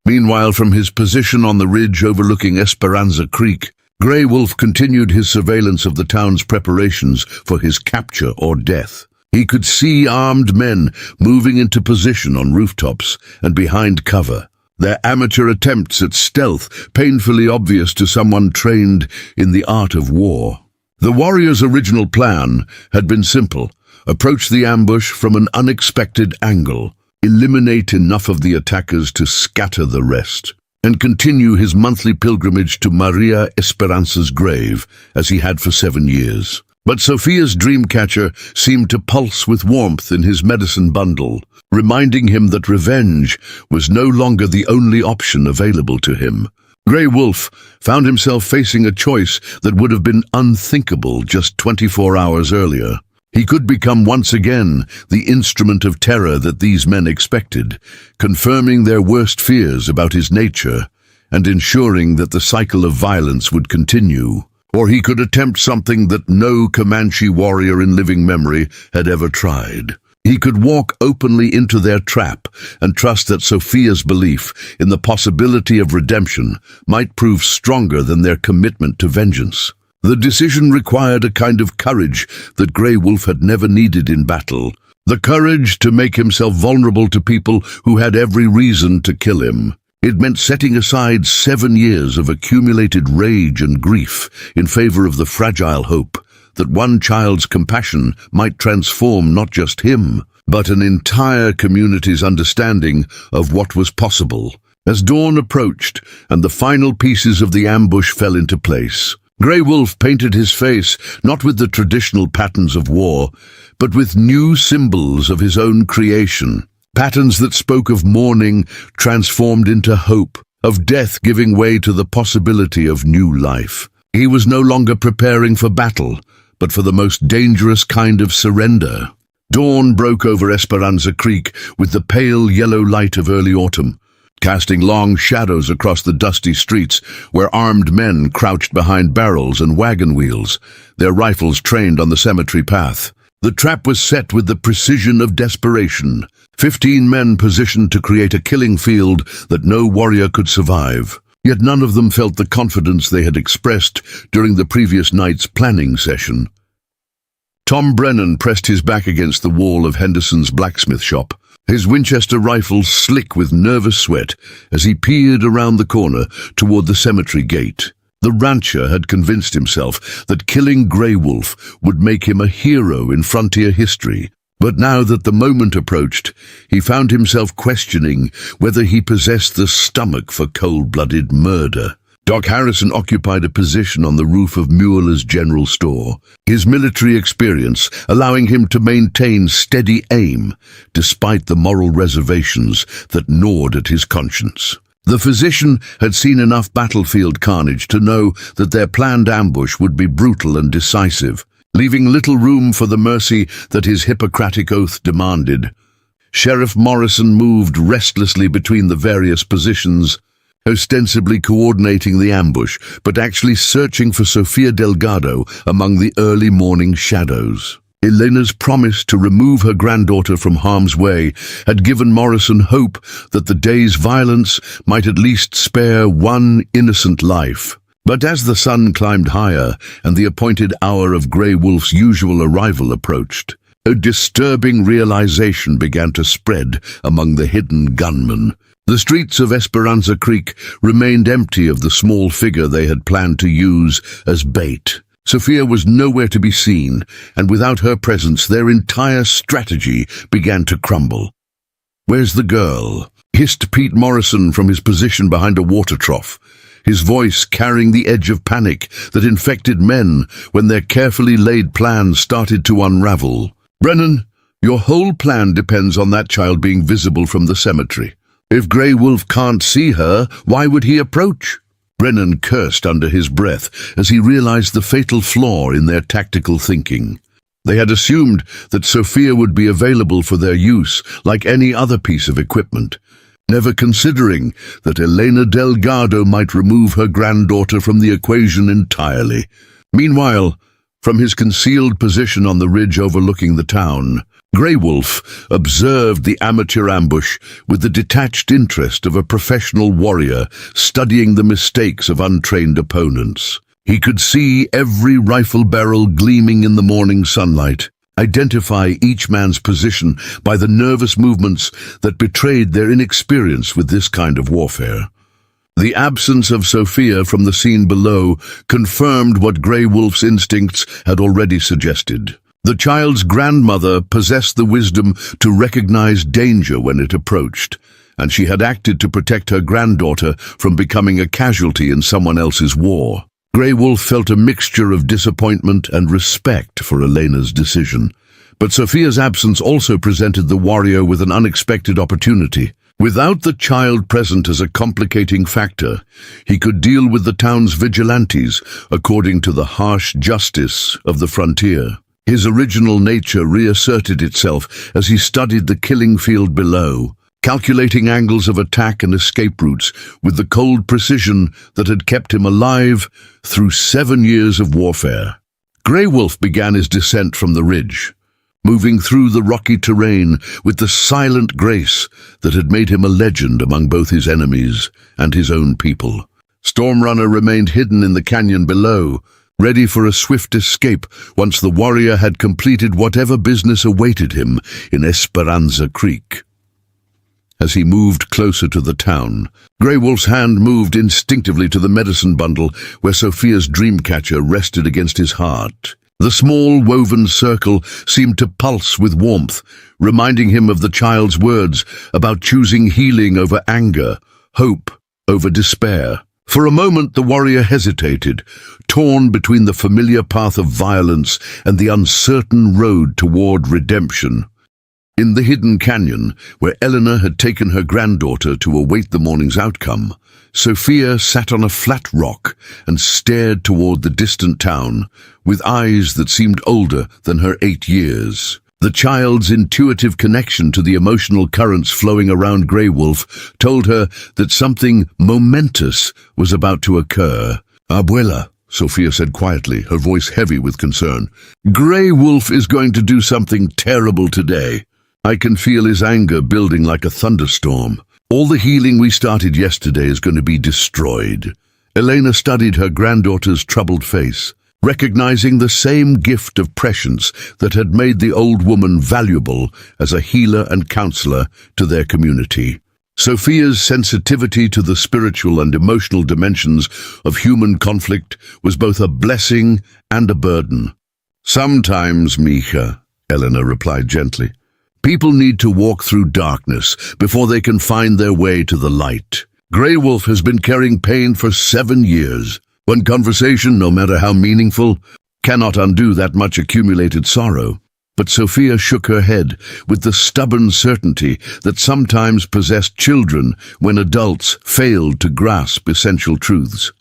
Meanwhile, from his position on the ridge overlooking Esperanza Creek, Grey Wolf continued his surveillance of the town's preparations for his capture or death. He could see armed men moving into position on rooftops and behind cover, their amateur attempts at stealth painfully obvious to someone trained in the art of war. The warrior's original plan had been simple: approach the ambush from an unexpected angle, eliminate enough of the attackers to scatter the rest, and continue his monthly pilgrimage to Maria Esperanza's grave, as he had for 7 years. But Sophia's dreamcatcher seemed to pulse with warmth in his medicine bundle, reminding him that revenge was no longer the only option available to him. Grey Wolf found himself facing a choice that would have been unthinkable just 24 hours earlier. He could become once again the instrument of terror that these men expected, confirming their worst fears about his nature and ensuring that the cycle of violence would continue. Or he could attempt something that no Comanche warrior in living memory had ever tried. He could walk openly into their trap and trust that Sophia's belief in the possibility of redemption might prove stronger than their commitment to vengeance. The decision required a kind of courage that Grey Wolf had never needed in battle, the courage to make himself vulnerable to people who had every reason to kill him. It meant setting aside 7 years of accumulated rage and grief in favor of the fragile hope that one child's compassion might transform not just him, but an entire community's understanding of what was possible. As dawn approached and the final pieces of the ambush fell into place, Grey Wolf painted his face not with the traditional patterns of war, but with new symbols of his own creation. Patterns that spoke of mourning transformed into hope, of death giving way to the possibility of new life. He was no longer preparing for battle, but for the most dangerous kind of surrender. Dawn broke over Esperanza Creek with the pale yellow light of early autumn, casting long shadows across the dusty streets where armed men crouched behind barrels and wagon wheels, their rifles trained on the cemetery path. The trap was set with the precision of desperation. 15 men positioned to create a killing field that no warrior could survive. Yet none of them felt the confidence they had expressed during the previous night's planning session. Tom Brennan pressed his back against the wall of Henderson's blacksmith shop, his Winchester rifle slick with nervous sweat as he peered around the corner toward the cemetery gate. The rancher had convinced himself that killing Grey Wolf would make him a hero in frontier history. But now that the moment approached, he found himself questioning whether he possessed the stomach for cold-blooded murder. Doc Harrison occupied a position on the roof of Mueller's general store, his military experience allowing him to maintain steady aim despite the moral reservations that gnawed at his conscience. The physician had seen enough battlefield carnage to know that their planned ambush would be brutal and decisive, leaving little room for the mercy that his Hippocratic oath demanded. Sheriff Morrison moved restlessly between the various positions, ostensibly coordinating the ambush, but actually searching for Sofia Delgado among the early morning shadows. Elena's promise to remove her granddaughter from harm's way had given Morrison hope that the day's violence might at least spare one innocent life. But as the sun climbed higher and the appointed hour of Grey Wolf's usual arrival approached, a disturbing realization began to spread among the hidden gunmen. The streets of Esperanza Creek remained empty of the small figure they had planned to use as bait. Sophia was nowhere to be seen, and without her presence their entire strategy began to crumble. "Where's the girl?" hissed Pete Morrison from his position behind a water trough, his voice carrying the edge of panic that infected men when their carefully laid plans started to unravel. "Brennan, your whole plan depends on that child being visible from the cemetery. If Grey Wolf can't see her, why would he approach?" Brennan cursed under his breath as he realized the fatal flaw in their tactical thinking. They had assumed that Sophia would be available for their use like any other piece of equipment, never considering that Elena Delgado might remove her granddaughter from the equation entirely. Meanwhile, from his concealed position on the ridge overlooking the town, Grey Wolf observed the amateur ambush with the detached interest of a professional warrior studying the mistakes of untrained opponents. He could see every rifle barrel gleaming in the morning sunlight, identify each man's position by the nervous movements that betrayed their inexperience with this kind of warfare. The absence of Sophia from the scene below confirmed what Grey Wolf's instincts had already suggested. The child's grandmother possessed the wisdom to recognize danger when it approached, and she had acted to protect her granddaughter from becoming a casualty in someone else's war. Grey Wolf felt a mixture of disappointment and respect for Elena's decision, but Sophia's absence also presented the warrior with an unexpected opportunity. Without the child present as a complicating factor, he could deal with the town's vigilantes according to the harsh justice of the frontier. His original nature reasserted itself as he studied the killing field below, calculating angles of attack and escape routes with the cold precision that had kept him alive through 7 years of warfare. Grey Wolf began his descent from the ridge, moving through the rocky terrain with the silent grace that had made him a legend among both his enemies and his own people. Stormrunner remained hidden in the canyon below, ready for a swift escape once the warrior had completed whatever business awaited him in Esperanza Creek. As he moved closer to the town, Grey Wolf's hand moved instinctively to the medicine bundle where Sophia's dreamcatcher rested against his heart. The small woven circle seemed to pulse with warmth, reminding him of the child's words about choosing healing over anger, hope over despair. For a moment the warrior hesitated, torn between the familiar path of violence and the uncertain road toward redemption. In the hidden canyon, where Eleanor had taken her granddaughter to await the morning's outcome, Sophia sat on a flat rock and stared toward the distant town with eyes that seemed older than her 8 years. The child's intuitive connection to the emotional currents flowing around Grey Wolf told her that something momentous was about to occur. "Abuela," Sophia said quietly, her voice heavy with concern. "Grey Wolf is going to do something terrible today. I can feel his anger building like a thunderstorm. All the healing we started yesterday is going to be destroyed." Elena studied her granddaughter's troubled face, recognizing the same gift of prescience that had made the old woman valuable as a healer and counselor to their community. Sophia's sensitivity to the spiritual and emotional dimensions of human conflict was both a blessing and a burden. "Sometimes, Mija," Elena replied gently, "people need to walk through darkness before they can find their way to the light. Grey Wolf has been carrying pain for 7 years. One conversation, no matter how meaningful, cannot undo that much accumulated sorrow." But Sophia shook her head with the stubborn certainty that sometimes possessed children when adults failed to grasp essential truths.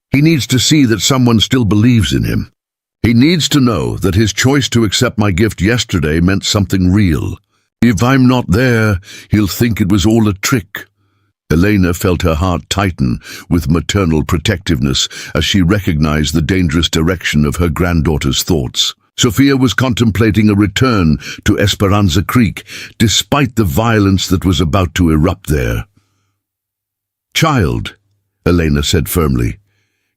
He needs to see that someone still believes in him. He needs to know that his choice to accept my gift yesterday meant something real. If I'm not there, he'll think it was all a trick. Elena felt her heart tighten with maternal protectiveness as she recognized the dangerous direction of her granddaughter's thoughts. Sophia was contemplating a return to Esperanza Creek, despite the violence that was about to erupt there. "Child," Elena said firmly,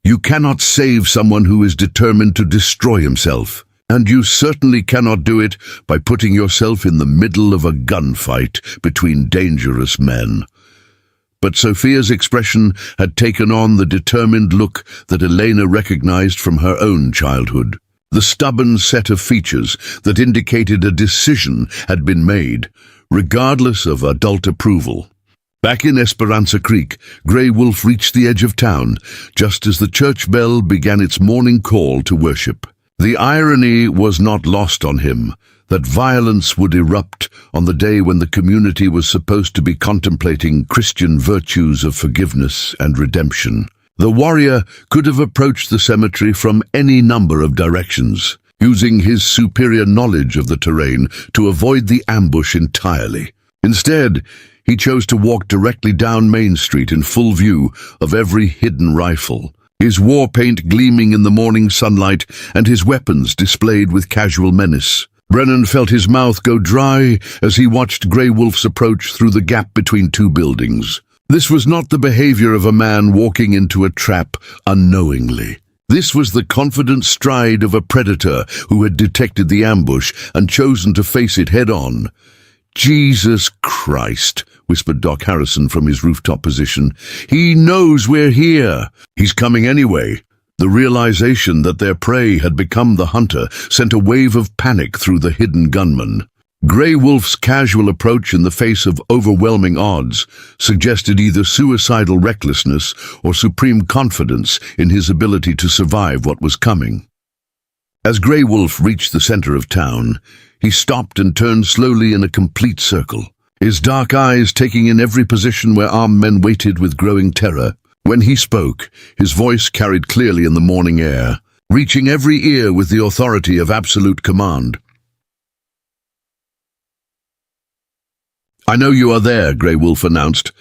"you cannot save someone who is determined to destroy himself, and you certainly cannot do it by putting yourself in the middle of a gunfight between dangerous men." But Sophia's expression had taken on the determined look that Elena recognized from her own childhood. The stubborn set of features that indicated a decision had been made, regardless of adult approval. Back in Esperanza Creek, Grey Wolf reached the edge of town, just as the church bell began its morning call to worship. The irony was not lost on him that violence would erupt on the day when the community was supposed to be contemplating Christian virtues of forgiveness and redemption. The warrior could have approached the cemetery from any number of directions, using his superior knowledge of the terrain to avoid the ambush entirely. Instead, he chose to walk directly down Main Street in full view of every hidden rifle, his war paint gleaming in the morning sunlight and his weapons displayed with casual menace. Brennan felt his mouth go dry as he watched Grey Wolf's approach through the gap between two buildings. This was not the behavior of a man walking into a trap unknowingly. This was the confident stride of a predator who had detected the ambush and chosen to face it head-on. "Jesus Christ," whispered Doc Harrison from his rooftop position. "He knows we're here. He's coming anyway." The realization that their prey had become the hunter sent a wave of panic through the hidden gunman. Grey Wolf's casual approach in the face of overwhelming odds suggested either suicidal recklessness or supreme confidence in his ability to survive what was coming. As Grey Wolf reached the center of town, he stopped and turned slowly in a complete circle, his dark eyes taking in every position where armed men waited with growing terror. When he spoke, his voice carried clearly in the morning air, reaching every ear with the authority of absolute command. "I know you are there," Grey Wolf announced,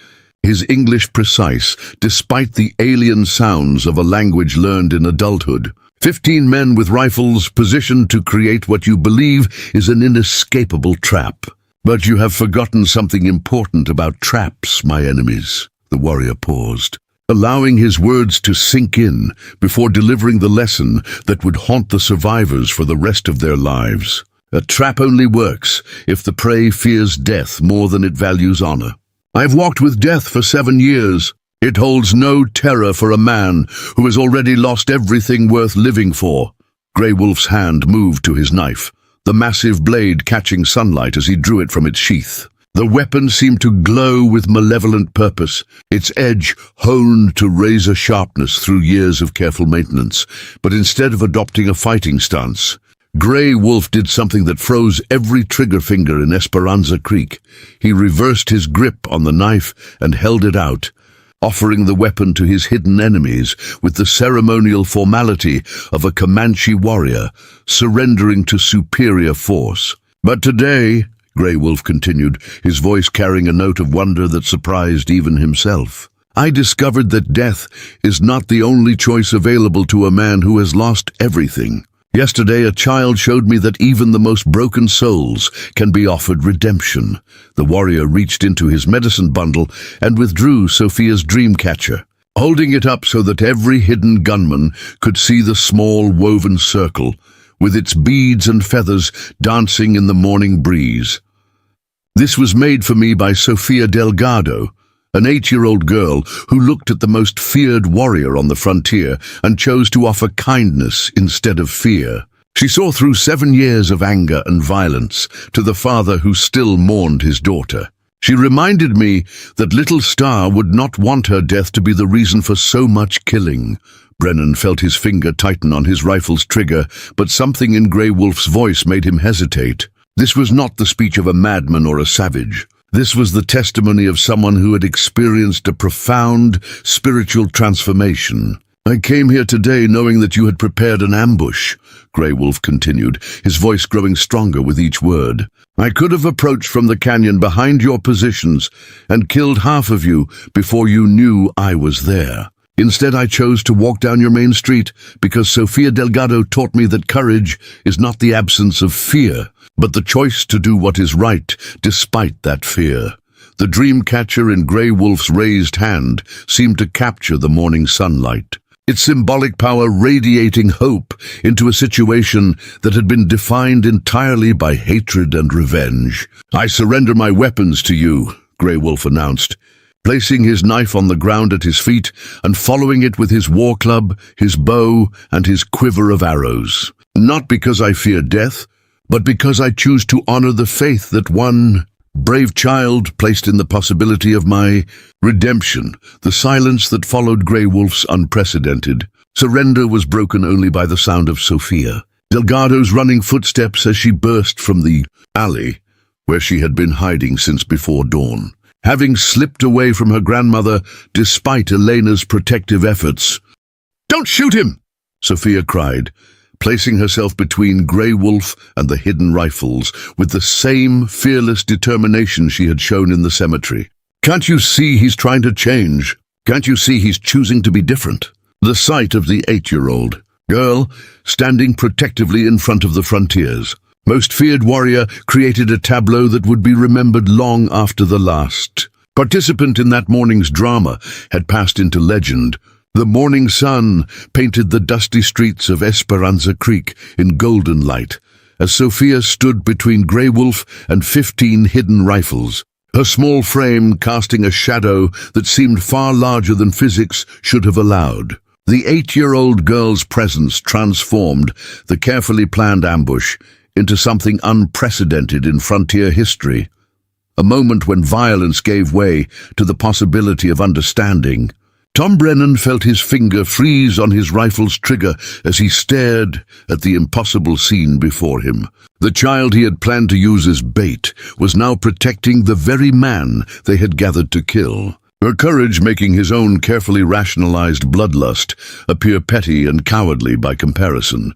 his English precise, despite the alien sounds of a language learned in adulthood. 15 men with rifles positioned to create what you believe is an inescapable trap. "But you have forgotten something important about traps, my enemies." The warrior paused, allowing his words to sink in before delivering the lesson that would haunt the survivors for the rest of their lives. A trap only works if the prey fears death more than it values honor. "I've walked with death for 7 years. It holds no terror for a man who has already lost everything worth living for." Grey Wolf's hand moved to his knife, the massive blade catching sunlight as he drew it from its sheath. The weapon seemed to glow with malevolent purpose, its edge honed to razor sharpness through years of careful maintenance. But instead of adopting a fighting stance, Grey Wolf did something that froze every trigger finger in Esperanza Creek. He reversed his grip on the knife and held it out, offering the weapon to his hidden enemies with the ceremonial formality of a Comanche warrior surrendering to superior force. But today, Grey Wolf continued, his voice carrying a note of wonder that surprised even himself, I discovered that death is not the only choice available to a man who has lost everything. Yesterday, a child showed me that even the most broken souls can be offered redemption. The warrior reached into his medicine bundle and withdrew Sophia's dream catcher, holding it up so that every hidden gunman could see the small woven circle, with its beads and feathers dancing in the morning breeze. This was made for me by Sofia Delgado, an 8-year-old girl who looked at the most feared warrior on the frontier and chose to offer kindness instead of fear. She saw through 7 years of anger and violence to the father who still mourned his daughter. She reminded me that little Star would not want her death to be the reason for so much killing. Brennan felt his finger tighten on his rifle's trigger, but something in Grey Wolf's voice made him hesitate. This was not the speech of a madman or a savage. This was the testimony of someone who had experienced a profound spiritual transformation. I came here today knowing that you had prepared an ambush, Grey Wolf continued, his voice growing stronger with each word. I could have approached from the canyon behind your positions and killed half of you before you knew I was there. Instead, I chose to walk down your main street because Sofia Delgado taught me that courage is not the absence of fear, but the choice to do what is right despite that fear. The dream catcher in Grey Wolf's raised hand seemed to capture the morning sunlight, its symbolic power radiating hope into a situation that had been defined entirely by hatred and revenge. I surrender my weapons to you, Grey Wolf announced, placing his knife on the ground at his feet and following it with his war club, his bow, and his quiver of arrows. Not because I fear death, but because I choose to honor the faith that one brave child placed in the possibility of my redemption. The silence that followed Grey Wolf's unprecedented surrender was broken only by the sound of Sofia Delgado's running footsteps as she burst from the alley where she had been hiding since before dawn. Having slipped away from her grandmother despite Elena's protective efforts. "Don't shoot him!" Sofia cried, placing herself between Grey Wolf and the hidden rifles with the same fearless determination she had shown in the cemetery. "Can't you see he's trying to change? Can't you see he's choosing to be different?" The sight of the 8-year-old girl standing protectively in front of the frontier's most feared warrior created a tableau that would be remembered long after the last participant in that morning's drama had passed into legend. The morning sun painted the dusty streets of Esperanza Creek in golden light as Sofia stood between Grey Wolf and 15 hidden rifles, her small frame casting a shadow that seemed far larger than physics should have allowed. The 8-year-old girl's presence transformed the carefully planned ambush into something unprecedented in frontier history, a moment when violence gave way to the possibility of understanding. Tom Brennan felt his finger freeze on his rifle's trigger as he stared at the impossible scene before him. The child he had planned to use as bait was now protecting the very man they had gathered to kill, her courage making his own carefully rationalized bloodlust appear petty and cowardly by comparison.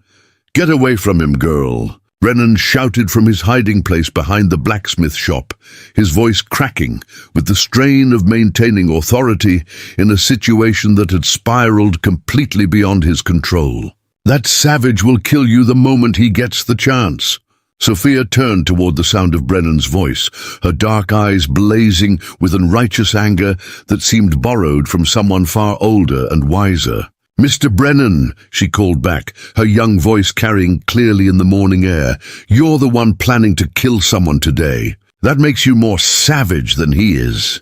"Get away from him, girl," Brennan shouted from his hiding place behind the blacksmith shop, his voice cracking with the strain of maintaining authority in a situation that had spiraled completely beyond his control. "That savage will kill you the moment he gets the chance." Sofia turned toward the sound of Brennan's voice, her dark eyes blazing with unrighteous anger that seemed borrowed from someone far older and wiser. "Mr. Brennan," she called back, her young voice carrying clearly in the morning air, "you're the one planning to kill someone today. That makes you more savage than he is."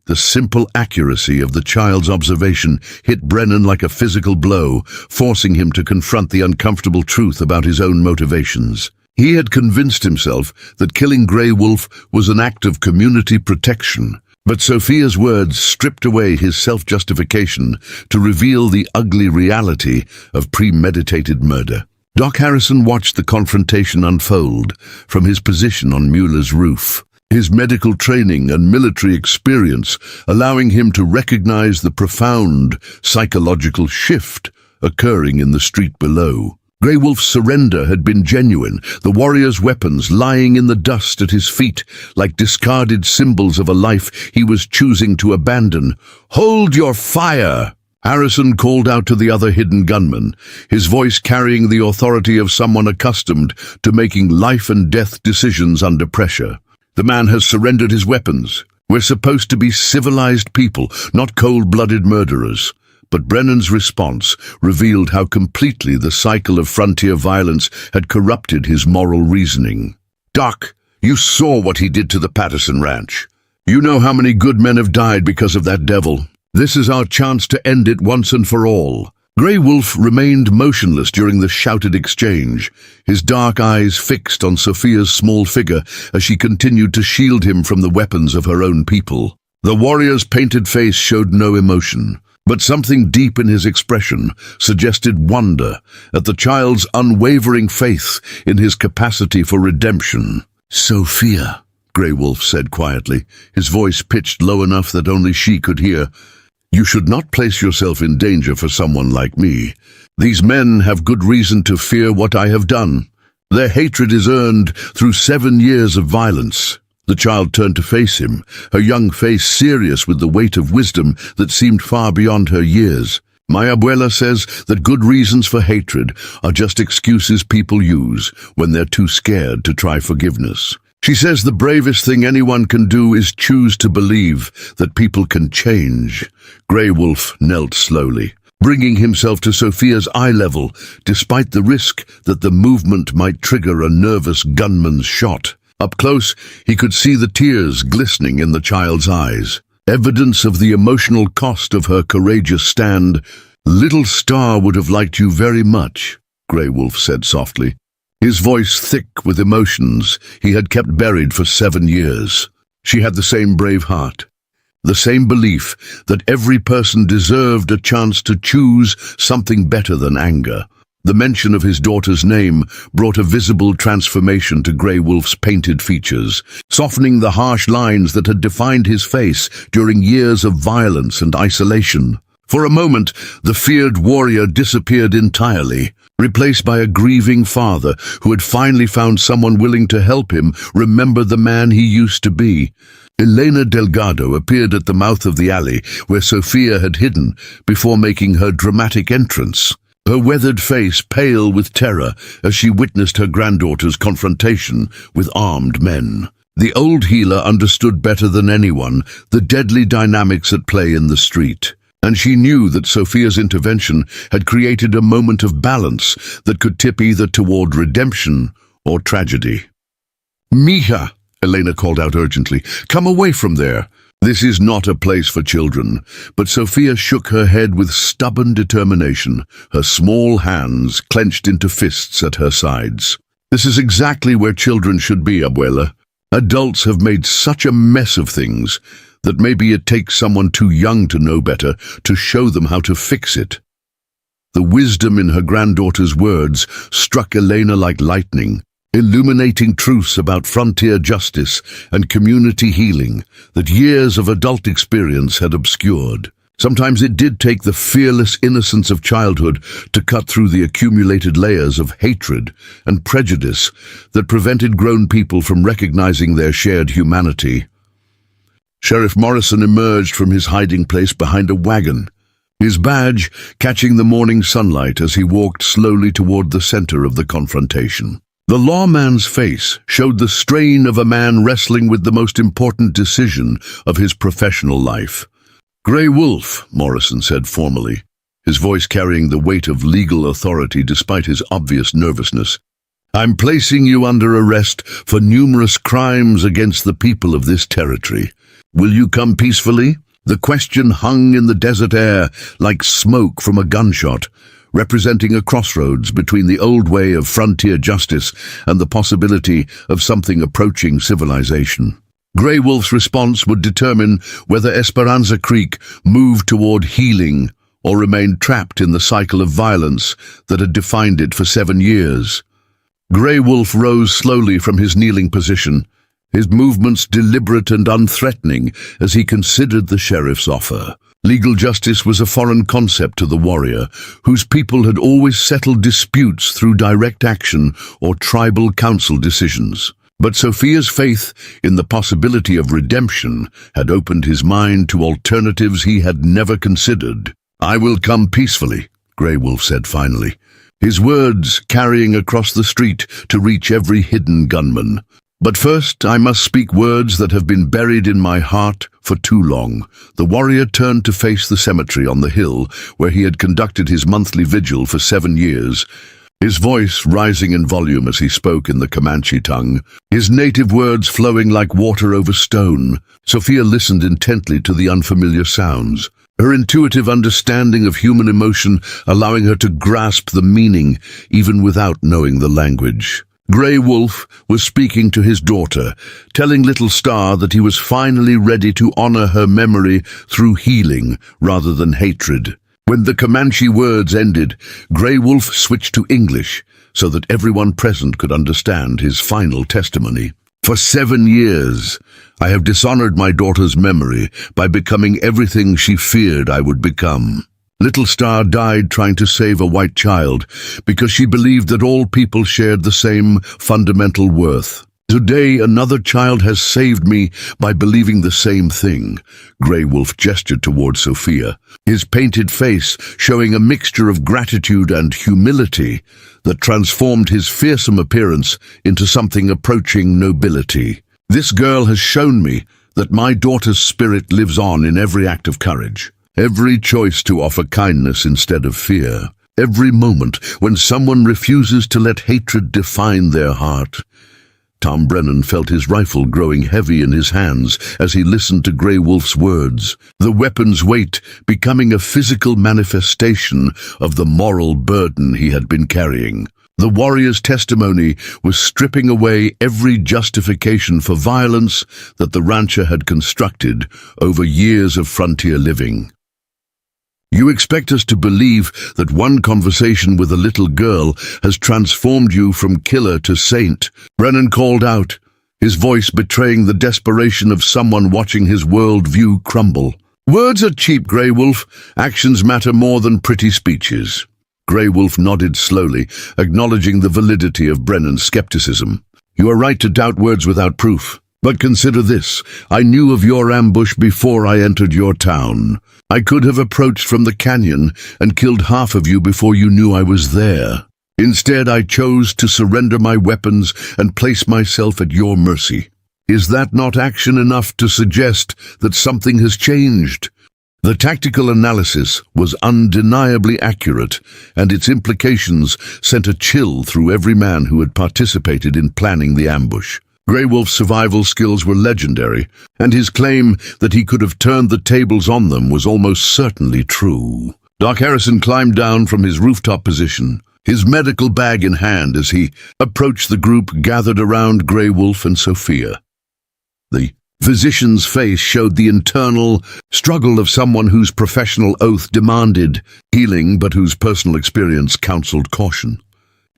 The simple accuracy of the child's observation hit Brennan like a physical blow, forcing him to confront the uncomfortable truth about his own motivations. He had convinced himself that killing Grey Wolf was an act of community protection, but Sofia's words stripped away his self-justification to reveal the ugly reality of premeditated murder. Doc Harrison watched the confrontation unfold from his position on Mueller's roof, his medical training and military experience allowing him to recognize the profound psychological shift occurring in the street below. Grey Wolf's surrender had been genuine, the warrior's weapons lying in the dust at his feet like discarded symbols of a life he was choosing to abandon. "Hold your fire!" Harrison called out to the other hidden gunman, his voice carrying the authority of someone accustomed to making life-and-death decisions under pressure. "The man has surrendered his weapons. We're supposed to be civilized people, not cold-blooded murderers." But Brennan's response revealed how completely the cycle of frontier violence had corrupted his moral reasoning. "Doc, you saw what he did to the Patterson Ranch. You know how many good men have died because of that devil. This is our chance to end it once and for all." Grey Wolf remained motionless during the shouted exchange, his dark eyes fixed on Sophia's small figure as she continued to shield him from the weapons of her own people. The warrior's painted face showed no emotion, but something deep in his expression suggested wonder at the child's unwavering faith in his capacity for redemption. "Sophia," Grey Wolf said quietly, his voice pitched low enough that only she could hear, "you should not place yourself in danger for someone like me. These men have good reason to fear what I have done. Their hatred is earned through 7 years of violence." The child turned to face him, her young face serious with the weight of wisdom that seemed far beyond her years. "My abuela says that good reasons for hatred are just excuses people use when they're too scared to try forgiveness. She says the bravest thing anyone can do is choose to believe that people can change." Grey Wolf knelt slowly, bringing himself to Sophia's eye level, despite the risk that the movement might trigger a nervous gunman's shot. Up close, he could see the tears glistening in the child's eyes, evidence of the emotional cost of her courageous stand. "Little Star would have liked you very much," Grey Wolf said softly, his voice thick with emotions he had kept buried for 7 years. She had the same brave heart, the same belief that every person deserved a chance to choose something better than anger. The mention of his daughter's name brought a visible transformation to Grey Wolf's painted features, softening the harsh lines that had defined his face during years of violence and isolation. For a moment, the feared warrior disappeared entirely, replaced by a grieving father who had finally found someone willing to help him remember the man he used to be. Elena Delgado appeared at the mouth of the alley where Sophia had hidden before making her dramatic entrance, her weathered face pale with terror as she witnessed her granddaughter's confrontation with armed men. The old healer understood better than anyone the deadly dynamics at play in the street, and she knew that Sophia's intervention had created a moment of balance that could tip either toward redemption or tragedy. "Mija," Elena called out urgently, "come away from there. This is not a place for children." But Sophia shook her head with stubborn determination, her small hands clenched into fists at her sides. "This is exactly where children should be, Abuela. Adults have made such a mess of things that maybe it takes someone too young to know better to show them how to fix it." The wisdom in her granddaughter's words struck Elena like lightning, illuminating truths about frontier justice and community healing that years of adult experience had obscured. Sometimes it did take the fearless innocence of childhood to cut through the accumulated layers of hatred and prejudice that prevented grown people from recognizing their shared humanity. Sheriff Morrison emerged from his hiding place behind a wagon, his badge catching the morning sunlight as he walked slowly toward the center of the confrontation. The lawman's face showed the strain of a man wrestling with the most important decision of his professional life. "Grey Wolf," Morrison said formally, his voice carrying the weight of legal authority despite his obvious nervousness, "I'm placing you under arrest for numerous crimes against the people of this territory. Will you come peacefully?" The question hung in the desert air like smoke from a gunshot, representing a crossroads between the old way of frontier justice and the possibility of something approaching civilization. Grey Wolf's response would determine whether Esperanza Creek moved toward healing or remained trapped in the cycle of violence that had defined it for 7 years. Grey Wolf rose slowly from his kneeling position, his movements deliberate and unthreatening as he considered the sheriff's offer. Legal justice was a foreign concept to the warrior, whose people had always settled disputes through direct action or tribal council decisions. But Sophia's faith in the possibility of redemption had opened his mind to alternatives he had never considered. "I will come peacefully," Grey Wolf said finally, his words carrying across the street to reach every hidden gunman. "But first, I must speak words that have been buried in my heart for too long." The warrior turned to face the cemetery on the hill where he had conducted his monthly vigil for 7 years, his voice rising in volume as he spoke in the Comanche tongue, his native words flowing like water over stone. Sophia listened intently to the unfamiliar sounds, her intuitive understanding of human emotion allowing her to grasp the meaning even without knowing the language. Grey Wolf was speaking to his daughter, telling Little Star that he was finally ready to honor her memory through healing rather than hatred. When the Comanche words ended, Grey Wolf switched to English so that everyone present could understand his final testimony. "For 7 years, I have dishonored my daughter's memory by becoming everything she feared I would become. Little Star died trying to save a white child because she believed that all people shared the same fundamental worth. Today, another child has saved me by believing the same thing." Grey Wolf gestured toward Sophia, his painted face showing a mixture of gratitude and humility that transformed his fearsome appearance into something approaching nobility. "This girl has shown me that my daughter's spirit lives on in every act of courage. Every choice to offer kindness instead of fear. Every moment when someone refuses to let hatred define their heart." Tom Brennan felt his rifle growing heavy in his hands as he listened to Grey Wolf's words, the weapon's weight becoming a physical manifestation of the moral burden he had been carrying. The warrior's testimony was stripping away every justification for violence that the rancher had constructed over years of frontier living. "You expect us to believe that one conversation with a little girl has transformed you from killer to saint," Brennan called out, his voice betraying the desperation of someone watching his world-view crumble. "Words are cheap, Grey Wolf. Actions matter more than pretty speeches." Grey Wolf nodded slowly, acknowledging the validity of Brennan's skepticism. "You are right to doubt words without proof. But consider this, I knew of your ambush before I entered your town. I could have approached from the canyon and killed half of you before you knew I was there. Instead, I chose to surrender my weapons and place myself at your mercy. Is that not action enough to suggest that something has changed?" The tactical analysis was undeniably accurate, and its implications sent a chill through every man who had participated in planning the ambush. Grey Wolf's survival skills were legendary, and his claim that he could have turned the tables on them was almost certainly true. Doc Harrison climbed down from his rooftop position, his medical bag in hand, as he approached the group gathered around Grey Wolf and Sophia. The physician's face showed the internal struggle of someone whose professional oath demanded healing but whose personal experience counseled caution.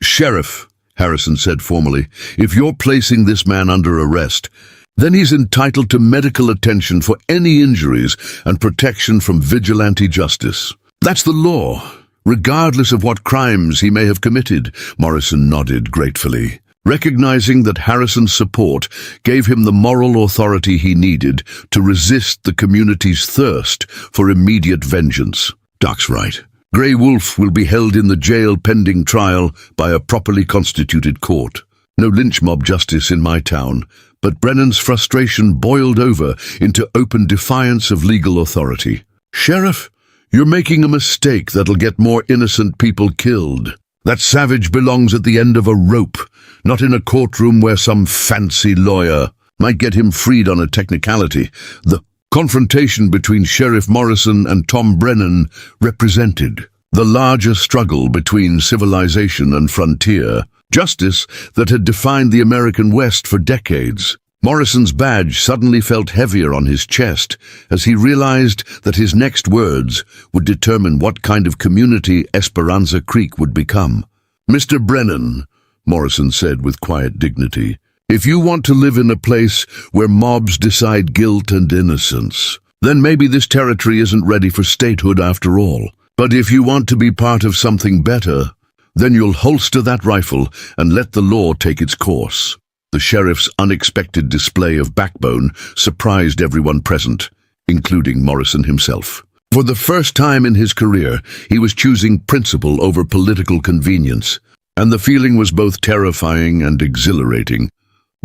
"Sheriff," Harrison said formally, "if you're placing this man under arrest, then he's entitled to medical attention for any injuries and protection from vigilante justice. That's the law, regardless of what crimes he may have committed." Morrison nodded gratefully, recognizing that Harrison's support gave him the moral authority he needed to resist the community's thirst for immediate vengeance. "Doc's right. Grey Wolf will be held in the jail pending trial by a properly constituted court. No lynch mob justice in my town." But Brennan's frustration boiled over into open defiance of legal authority. "Sheriff, you're making a mistake that'll get more innocent people killed. That savage belongs at the end of a rope, not in a courtroom where some fancy lawyer might get him freed on a technicality." The confrontation between Sheriff Morrison and Tom Brennan represented the larger struggle between civilization and frontier, justice that had defined the American West for decades. Morrison's badge suddenly felt heavier on his chest as he realized that his next words would determine what kind of community Esperanza Creek would become. "Mr. Brennan," Morrison said with quiet dignity, "if you want to live in a place where mobs decide guilt and innocence, then maybe this territory isn't ready for statehood after all. But if you want to be part of something better, then you'll holster that rifle and let the law take its course." The sheriff's unexpected display of backbone surprised everyone present, including Morrison himself. For the first time in his career, he was choosing principle over political convenience, and the feeling was both terrifying and exhilarating.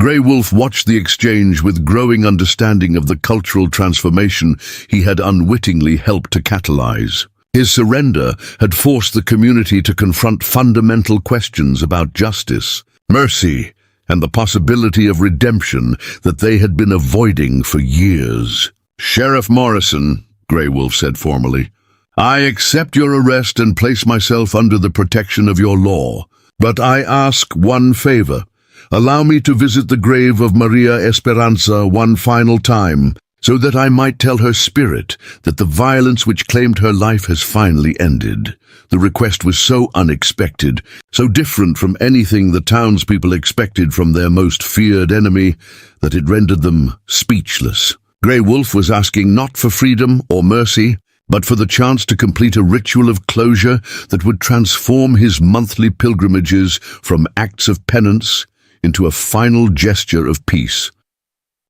Grey Wolf watched the exchange with growing understanding of the cultural transformation he had unwittingly helped to catalyze. His surrender had forced the community to confront fundamental questions about justice, mercy, and the possibility of redemption that they had been avoiding for years. "Sheriff Morrison," Grey Wolf said formally, "I accept your arrest and place myself under the protection of your law. But I ask one favor. Allow me to visit the grave of Maria Esperanza one final time, so that I might tell her spirit that the violence which claimed her life has finally ended." The request was so unexpected, so different from anything the townspeople expected from their most feared enemy, that it rendered them speechless. Grey Wolf was asking not for freedom or mercy, but for the chance to complete a ritual of closure that would transform his monthly pilgrimages from acts of penance into a final gesture of peace.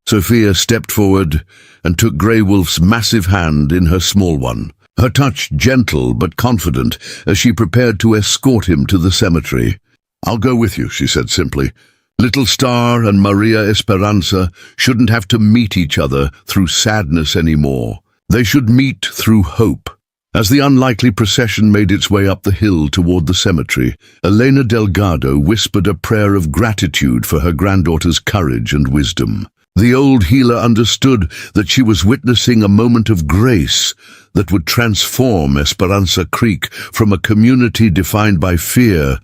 Sophia stepped forward and took Grey Wolf's massive hand in her small one, her touch gentle but confident as she prepared to escort him to the cemetery. "I'll go with you," she said simply. "Little Star and Maria Esperanza shouldn't have to meet each other through sadness anymore. They should meet through hope." As the unlikely procession made its way up the hill toward the cemetery, Elena Delgado whispered a prayer of gratitude for her granddaughter's courage and wisdom. The old healer understood that she was witnessing a moment of grace that would transform Esperanza Creek from a community defined by fear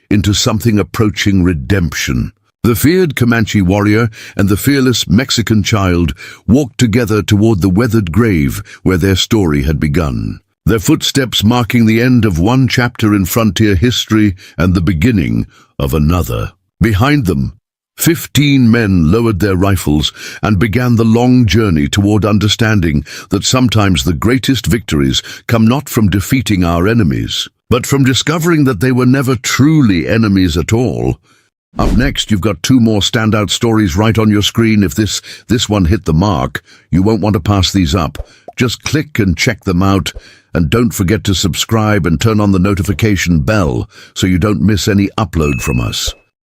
into something approaching redemption. The feared Comanche warrior and the fearless Mexican child walked together toward the weathered grave where their story had begun, their footsteps marking the end of one chapter in frontier history and the beginning of another. Behind them, 15 men lowered their rifles and began the long journey toward understanding that sometimes the greatest victories come not from defeating our enemies, but from discovering that they were never truly enemies at all. Up next, you've got 2 more standout stories right on your screen. If this one hit the mark, you won't want to pass these up. Just click and check them out, and don't forget to subscribe and turn on the notification bell so you don't miss any upload from us.